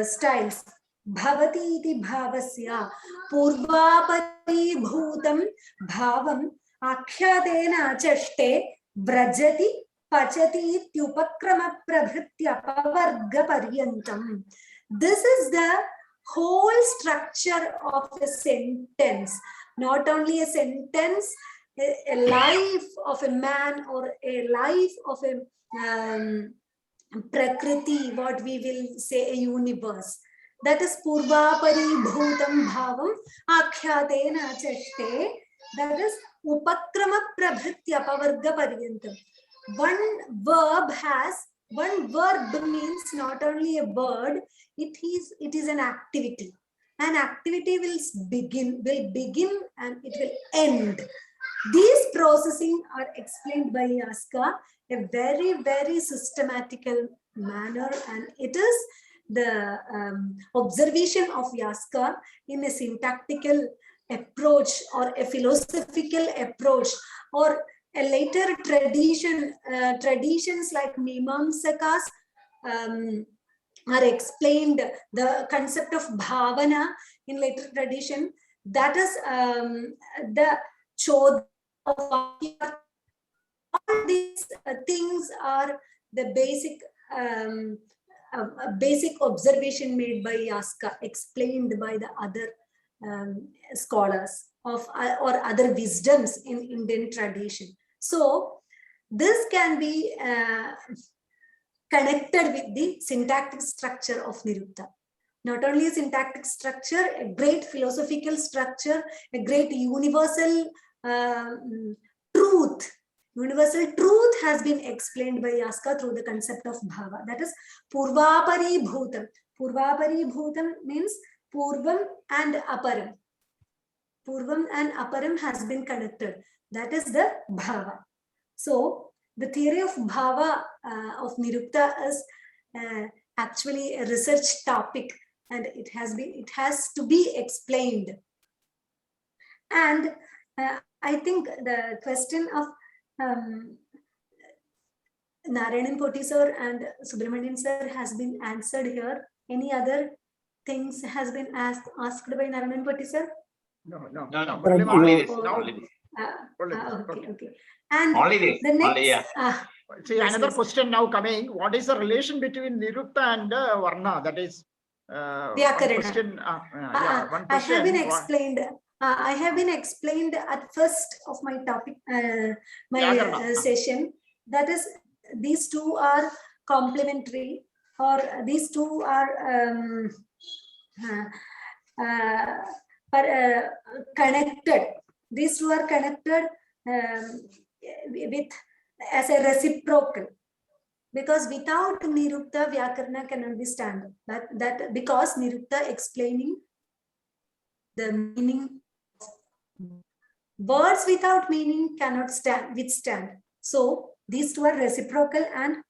styles. Bhavati iti bhavasya purvapari bhutam bhavam akhyadena achashte vrajati pachati ityupakrama prabhritya pavarga paryantam. This is the whole structure of a sentence. Not only a sentence, a life of a man or a life of a prakriti, what we will say, a universe. That is purva paribhutam bhavam akhyatena chashte. That is upakrama prabhritya pavarga paryantam. One verb means not only a word, it is an activity. An activity will begin and it will end. These processing are explained by Yaska a very, very systematical manner, and it is the observation of Yaska in a syntactical approach or a philosophical approach, or a later traditions like Mimamsakas are explained the concept of bhavana in later tradition. That is the chodha of all these things are the basic observation made by Yaska, explained by the other scholars of or other wisdoms in Indian tradition. So this can be connected with the syntactic structure of Nirukta. Not only a syntactic structure, a great philosophical structure, a great universal truth. Universal truth has been explained by Yaska through the concept of bhava. That is purvapari bhutam. Purvapari bhutam means purvam and aparam. Purvam and aparam has been connected. That is the bhava. So the theory of bhava of Nirukta is actually a research topic, and it has to be explained. And I think the question of Narayanan Poti sir and Subramanian sir has been answered here. Any other things has been asked by Narayanan Poti sir? No. Only Only this. Okay. And Only this. the next, Only, yeah. See, another question now coming. What is the relation between Nirukta and Varna? That is Vyakarana. one question. One question. I have been explained. I have been explained at first of my topic, my session. That is, these two are complementary, or these two are connected. These two are connected with as a reciprocal, because without Nirukta, Vyakarana cannot be stand. That because Nirukta explaining the meaning. Words without meaning cannot withstand. So these two are reciprocal and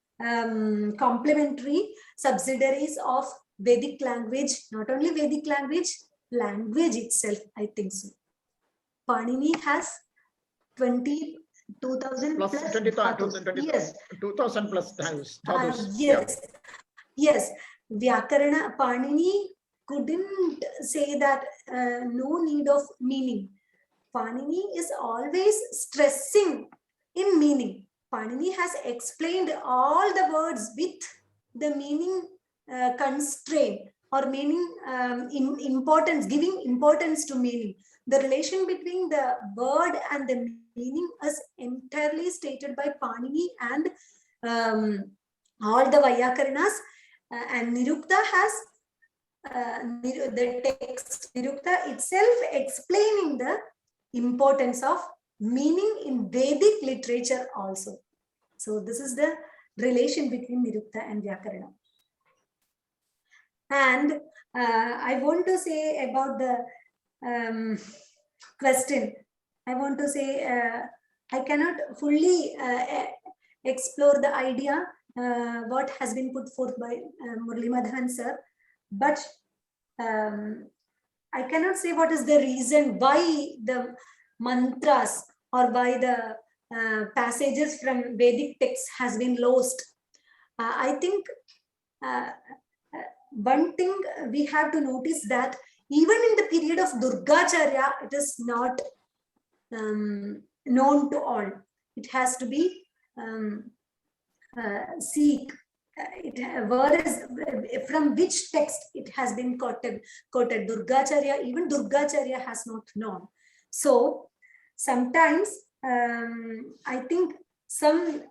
complementary subsidiaries of Vedic language. Not only Vedic language, language itself, I think so. Panini has 22,000 Plus plus 20,000 yes. 2,000 plus times. Yes, yes. Vyakarana, Panini couldn't say that no need of meaning. Panini is always stressing in meaning. Panini has explained all the words with the meaning constraint or meaning in importance, giving importance to meaning. The relation between the word and the meaning is entirely stated by Panini and all the Vyakaranas. And Nirukta has the text Nirukta itself explaining the importance of meaning in Vedic literature also. So this is the relation between Nirukta and Vyakarana. And I want to say about the question. I want to say I cannot fully explore the idea what has been put forth by Murli Madhavan sir, but I cannot say what is the reason why the mantras or why the passages from Vedic texts has been lost. I think one thing we have to notice that even in the period of Durgacharya, it is not known to all. It has to be seek. Word is from which text it has been quoted. Durgacharya, even Durgacharya has not known. So sometimes I think some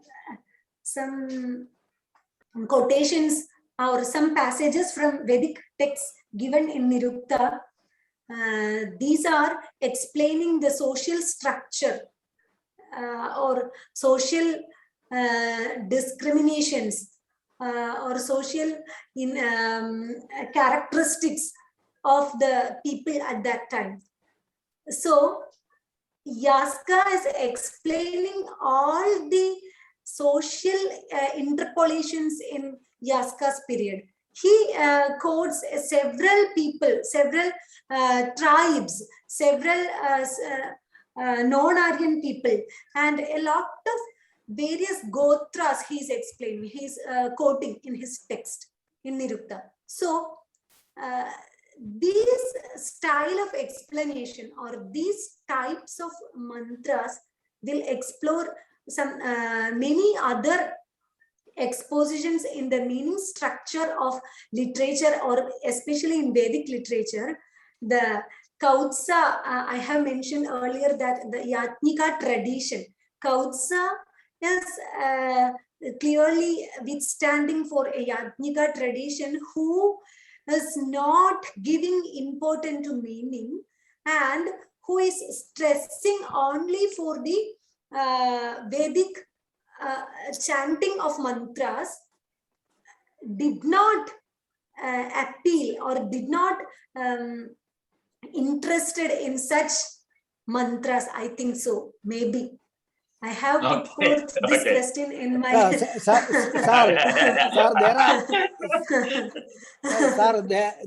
quotations or some passages from Vedic texts given in Nirukta, these are explaining the social structure or social discriminations or social characteristics of the people at that time. So Yaska is explaining all the social interpolations in Yaska's period. He quotes several people, several tribes, several non-Aryan people, and a lot of various gotras he's explaining, he's quoting in his text in Nirukta. So these style of explanation or these types of mantras will explore some many other expositions in the meaning structure of literature, or especially in Vedic literature. The Kautsa, I have mentioned earlier that the Yatnika tradition, Kautsa is clearly withstanding for a Yatnika tradition who is not giving importance to meaning and who is stressing only for the Vedic chanting of mantras, did not appeal or did not interested in such mantras. I think so, maybe. I have put forth this question in my...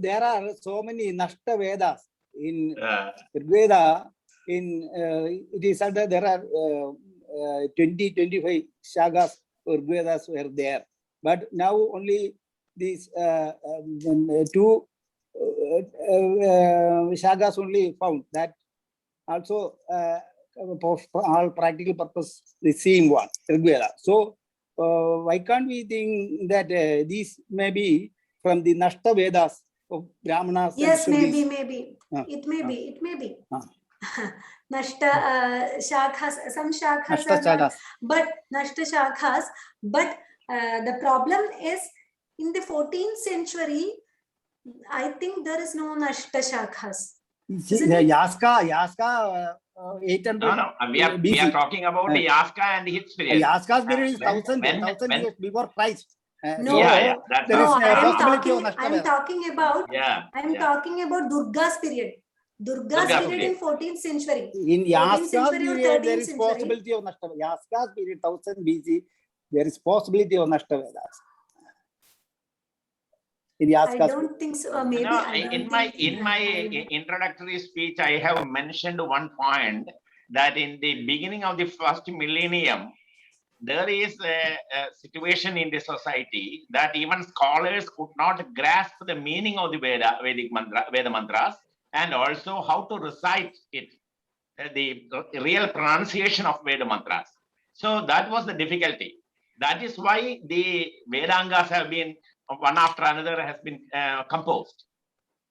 there are so many Nashta Vedas in Veda. It is said that there are 20-25 shagas or Vedas were there, but now only these two shagas only found. That also for all practical purpose the same one, Rigveda. So why can't we think that these may be from the Nashta Vedas of Brahmanas? Yes, maybe. It may be. Nashta shakhas, some shakhas are not, but Nashta shakhas. But the problem is in the 14th century, I think there is no Nashta shakhas. Yaska 800. No, we are talking about the Yaska and his period. Yaska's period is 1,000 years before Christ. No, there is a possibility of Nashta. I'm talking about Durga's period. Durga's period in 14th century. In Yaska's period, there is possibility of Nashta. Yaska's period, 1000 BC, there is possibility of Nashta Vedas. in I Yaska's. don't think so. Maybe No, I don't in my think, introductory speech, I have mentioned one point that in the beginning of the first millennium, there is a situation in the society that even scholars could not grasp the meaning of the Veda mantras, and also how to recite it, the real pronunciation of Veda mantras. So that was the difficulty. That is why the Vedangas have been one after another has been composed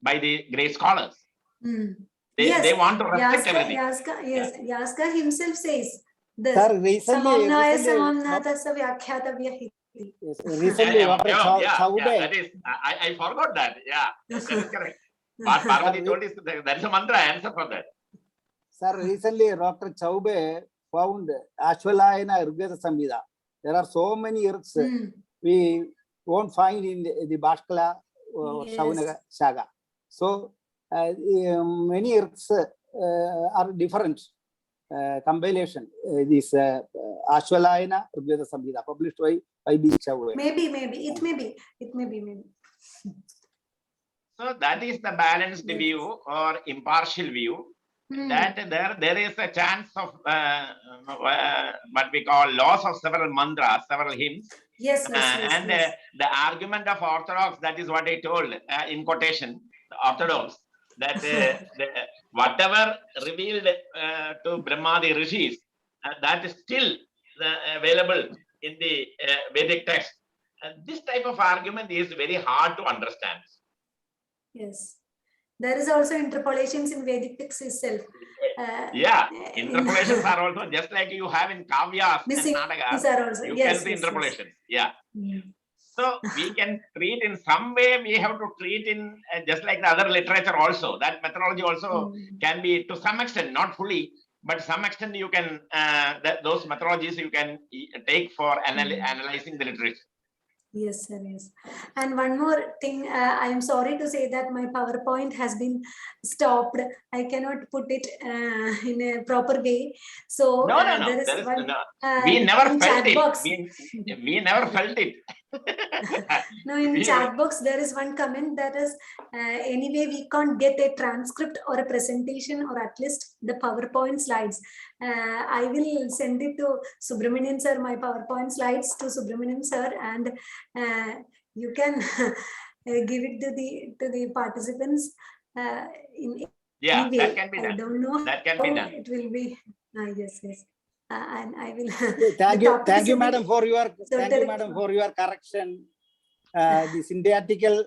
by the great scholars. They want to respect everything. Yaska himself says this. Sir, recently, Samamnaya recently, Dr. Chaube, that is, I forgot that. Yeah, that is correct. What Parvathy told is that is a mantra answer for that. Sir, recently, Dr. Chaube found Ashwalayana Rigveda Samhita. There are so many irks we won't find in the Bhaskala or Shaunaka Saga. So many irks are different compilation. This Ashwalayana Rigveda Samhita published by B. Chaube. Maybe it may be. So that is the balanced view or impartial view. That there is a chance of what we call loss of several mantras, several hymns. Yes. The argument of Orthodox, that is what I told in quotation, the Orthodox, that whatever revealed to Brahma the rishis, that is still available in the Vedic text. This type of argument is very hard to understand. Yes. There is also interpolations in Vedic text itself. Interpolations are also just like you have in Kavyas and Nadagas. You can see interpolations. Yeah. So we can treat in some way, we have to treat in just like the other literature also. That methodology also can be to some extent, not fully, but some extent you can, those methodologies you can take for analyzing the literature. Yes, sir, yes. And one more thing, I am sorry to say that my PowerPoint has been stopped. I cannot put it in a proper way. So no. there is one. We never felt it. We never felt it. No, in chat box there is one comment that is anyway we can't get a transcript or a presentation or at least the PowerPoint slides. I will send it to Subramanian sir, my PowerPoint slides to Subramanian sir, and you can give it to the participants in any way. That can be done. I don't know. That can be done. It will be yes. And I will. Thank you, madam, for your correction. The syntactical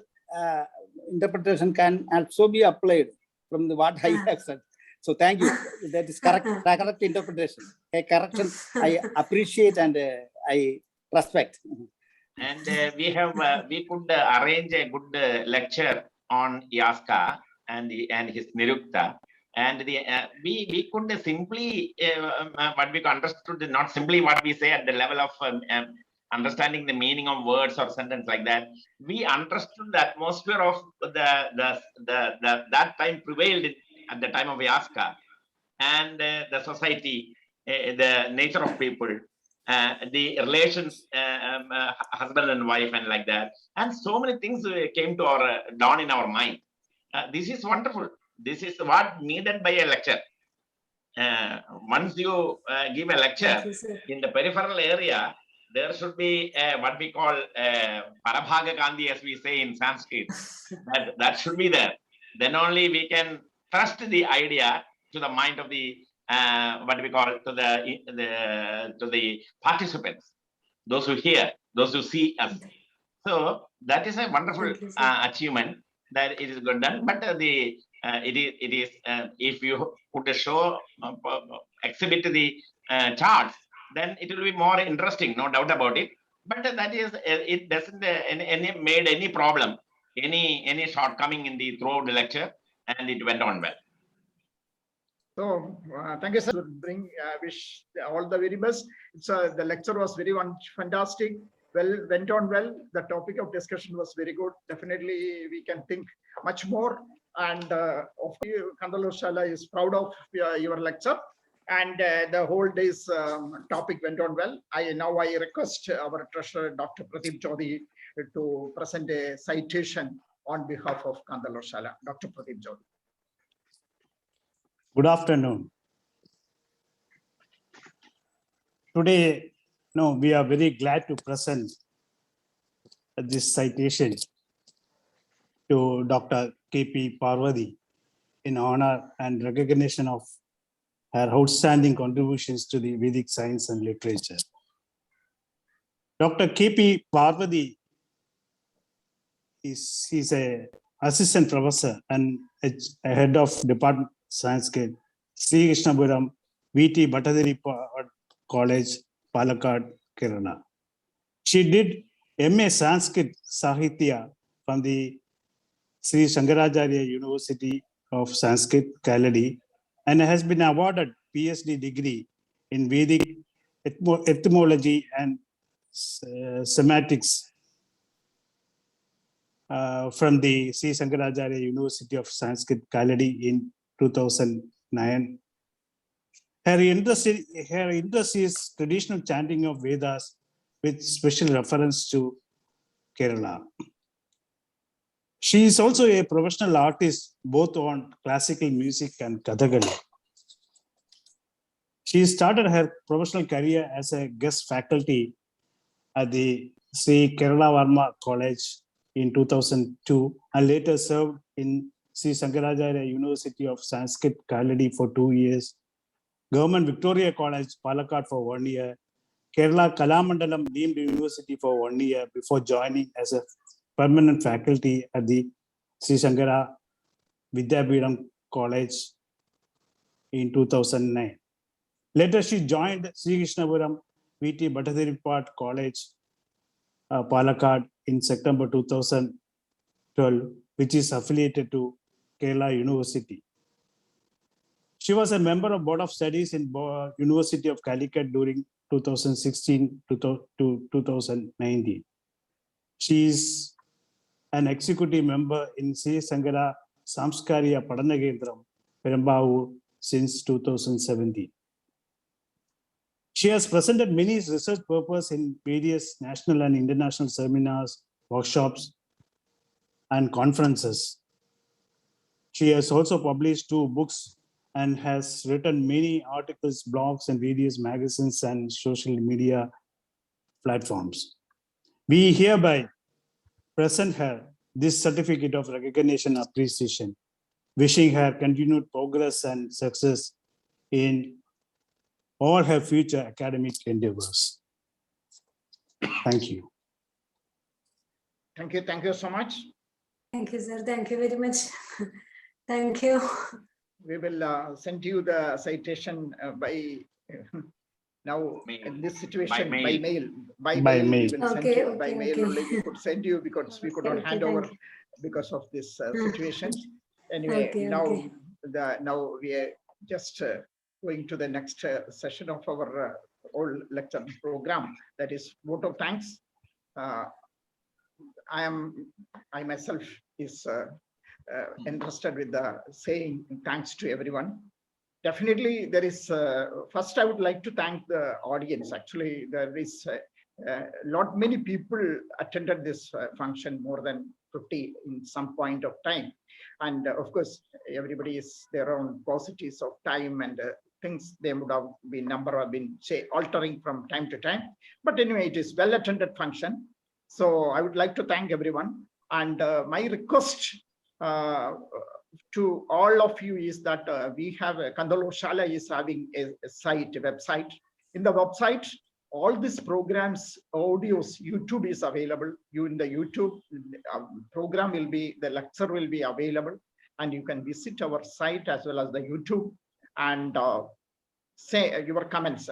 interpretation can also be applied from what I have said. So thank you. That is correct interpretation. A correction I appreciate and I respect. And we could arrange a good lecture on Yaska and his Nirukta. And we could simply what we understood, not simply what we say at the level of understanding the meaning of words or sentence like that. We understood the atmosphere of that time prevailed at the time of Yaska, and the society, the nature of people, the relations, husband and wife, and like that. And so many things came to our dawn in our mind. This is wonderful. This is what needed by a lecture. Once you give a lecture in the peripheral area, there should be what we call Parabhaga Gandhi, as we say in Sanskrit. That should be there. Then only we can trust the idea to the mind of the what we call to the participants, those who hear, those who see us. So that is a wonderful achievement that it is good done. But it is if you put a show, exhibit the charts, then it will be more interesting, no doubt about it. But that is, it doesn't made any problem, any shortcoming in the throughout the lecture, and it went on well. So thank you, sir. Wish all the very best. The lecture was very fantastic. Well, went on well. The topic of discussion was very good. Definitely, we can think much more. And of you, Kantaloor Sala is proud of your lecture. And the whole day's topic went on well. Now I request our treasurer, Dr. Pradeep Chaudhary, to present a citation on behalf of Kantaloor Sala. Dr. Pradeep Jodi. Good afternoon. Today, we are very glad to present this citation to Dr. K.P. Parvathy in honor and recognition of her outstanding contributions to the Vedic science and literature. Dr. K.P. Parvathy is a assistant professor and a head of Department of Sanskrit, Sreekrishnapuram V.T. Bhattathirippad College, Palakkad, Kerala. She did MA Sanskrit Sahitya from the Sri Shankaracharya University of Sanskrit, Kaladi, and has been awarded PhD degree in Vedic Etymology and Semantics from the Sri Shankaracharya University of Sanskrit, Kaladi in 2009. Her interest is traditional chanting of Vedas with special reference to Kerala. She is also a professional artist, both on classical music and Kathakali. She started her professional career as a guest faculty at the Sri Kerala Varma College in 2002 and later served in Sri Shankaracharya University of Sanskrit, Kaladi for 2 years, Government Victoria College, Palakkad for 1 year, Kerala Kalamandalam deemed university for 1 year before joining as a permanent faculty at the Sri Shankara Vidyapitham College in 2009. Later, she joined Sreekrishnapuram V.T. Bhattathirippad College, Palakkad in September 2012, which is affiliated to Kerala University. She was a member of Board of Studies in University of Calicut during 2016 to 2019. She is an executive member in Sri Sankara Samskariya Padanagendram, Perambavur since 2017. She has presented many research papers in various national and international seminars, workshops, and conferences. She has also published 2 books and has written many articles, blogs, and various magazines and social media platforms. We hereby present her this certificate of recognition and appreciation, wishing her continued progress and success in all her future academic endeavors. Thank you. Thank you. Thank you so much. Thank you, sir. Thank you very much. Thank you. We will send you the citation by now Mail. in this situation By by mail. mail. By We mail. will send Okay, you by okay, mail okay. only. We could send you because we could not Okay, hand thank over you. because of this situation. Anyway, Okay, now okay. now we are just going to the next session of our whole lecture program. That is vote of thanks. I myself is interested with the saying thanks to everyone. Definitely, there is. First, I would like to thank the audience. Actually, there is lot many people attended this function, more than 50 in some point of time, and of course, everybody is their own paucities of time and things. They would have been number have been say altering from time to time. But anyway, it is well attended function. So I would like to thank everyone. And my request to all of you is that we have Kantaloor Sala is having a website. In the website, all these programs, audios, YouTube is available. You in the YouTube program will be, the lecture will be available, and you can visit our site as well as the YouTube and say your comments.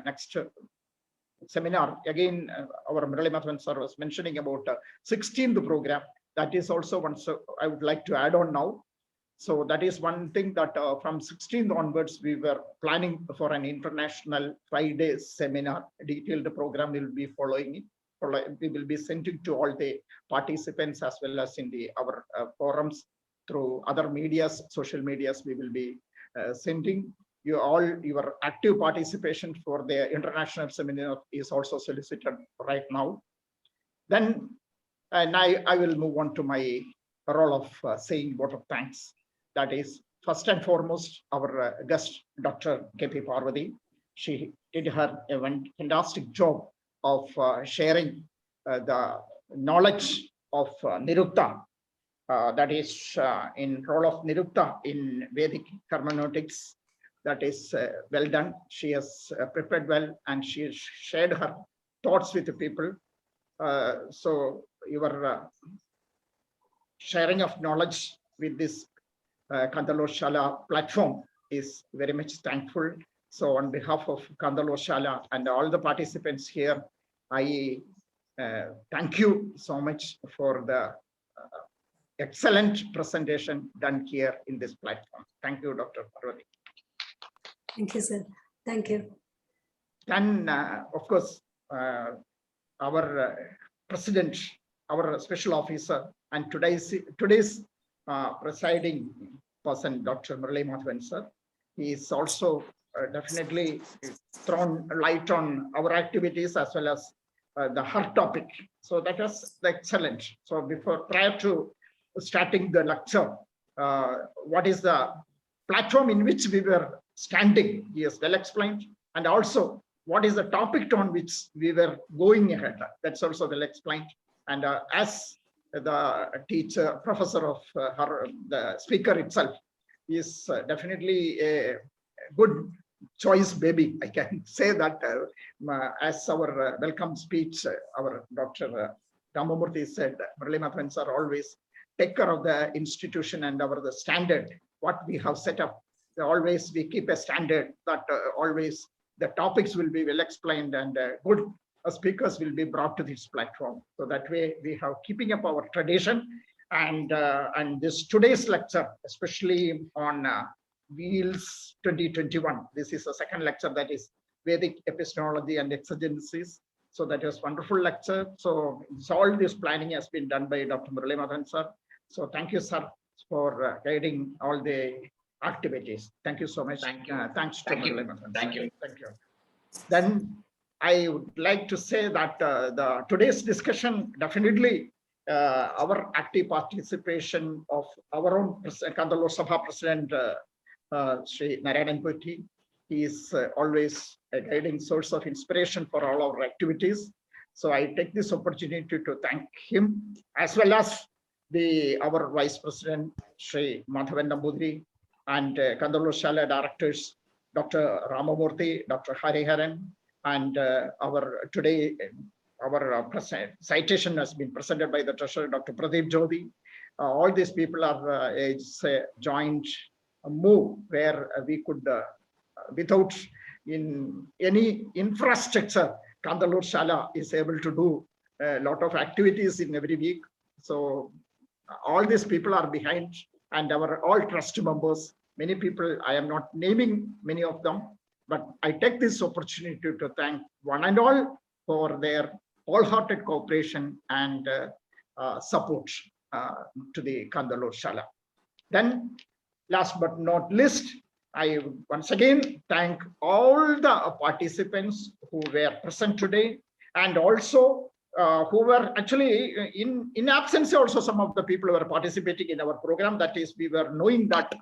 Next seminar, again, our Murali Madhavan sir was mentioning about 16th program. That is also one, so I would like to add on now. So that is one thing that from 16th onwards, we were planning for an international 5-day seminar. A detailed program will be following it. We will be sending to all the participants as well as in our forums through other medias, social medias. We will be sending you all your active participation for the international seminar is also solicited right now. Then And I will move on to my role of saying vote of thanks. That is, first and foremost, our guest, Dr. K.P. Parvathy. She did her a fantastic job of sharing the knowledge of Nirukta. That is in role of Nirukta in Vedic hermeneutics. That is well done. She has prepared well and she has shared her thoughts with the people. So your sharing of knowledge with this Kantaloor Sala platform is very much thankful. So on behalf of Kantaloor Sala and all the participants here, I thank you so much for the excellent presentation done here in this platform. Thank you, Dr. Parvathy. Thank you, sir. Thank you. Then, of course, our president, our special officer, and today's presiding person, Dr. Murali Madhavan, sir, he is also definitely thrown light on our activities as well as the hard topic. So that was excellent. So prior to starting the lecture, what is the platform in which we were standing? He has well explained, and also what is the topic on which we were going ahead. That's also well explained. And as the teacher, professor of the speaker itself is definitely a good choice, baby. I can say that as our welcome speech, our Dr. Ramamurthy said, Murali Madhavan sir always take care of the institution and the standard, what we have set up. Always we keep a standard that always the topics will be well explained and good speakers will be brought to this platform. So that way we have keeping up our tradition, and this today's lecture, especially on VEELS 2021. This is the second lecture, that is Vedic Epistemology and Exegesis. So that was wonderful lecture. So all this planning has been done by Dr. Murali Madhavan sir. So thank you, sir, for guiding all the activities. Thank you so much. Thank you. Thanks to Murali Madhavan. Thank you. Thank you. Then I would like to say that the today's discussion definitely our active participation of our own Kantaloor Sabha President Sri Narayanan V.T. He is always a guiding source of inspiration for all our activities. So I take this opportunity to thank him, as well as our Vice President Sri Madhavan Nambudiri, and Kantaloor Sala directors Dr. Ramamurthy, Dr. Hariharan, and our citation has been presented by the treasurer, Dr. Pradeep Jodi. All these people are a joint move where we could, without in any infrastructure, Kantaloor Sala is able to do a lot of activities in every week. So all these people are behind, and our all trust members, many people, I am not naming many of them, but I take this opportunity to thank one and all for their wholehearted cooperation and support to the Kantaloor Sala. Then, last but not least, I once again thank all the participants who were present today, and also who were actually in absence. Also, some of the people who were participating in our program. That is, we were knowing that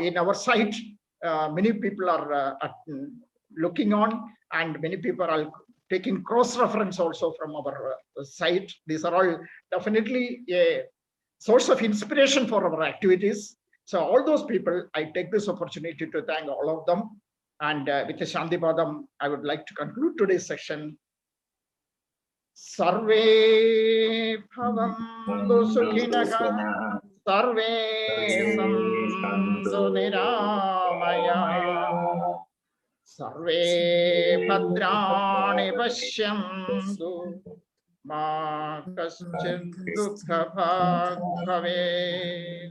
in our site, many people are looking on, and many people are taking cross-reference also from our site. These are all definitely a source of inspiration for our activities. So all those people, I take this opportunity to thank all of them. And with the Shanti Padam, I would like to conclude today's session. Sarve bhavantu sukhinaha, sarve santu niramaya, sarve bhadrani pashyantu, ma kaschid dukkha bhavet.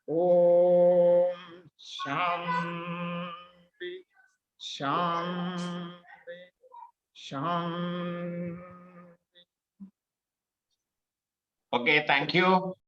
Om Shanti Shanti Shanti. Okay, thank you.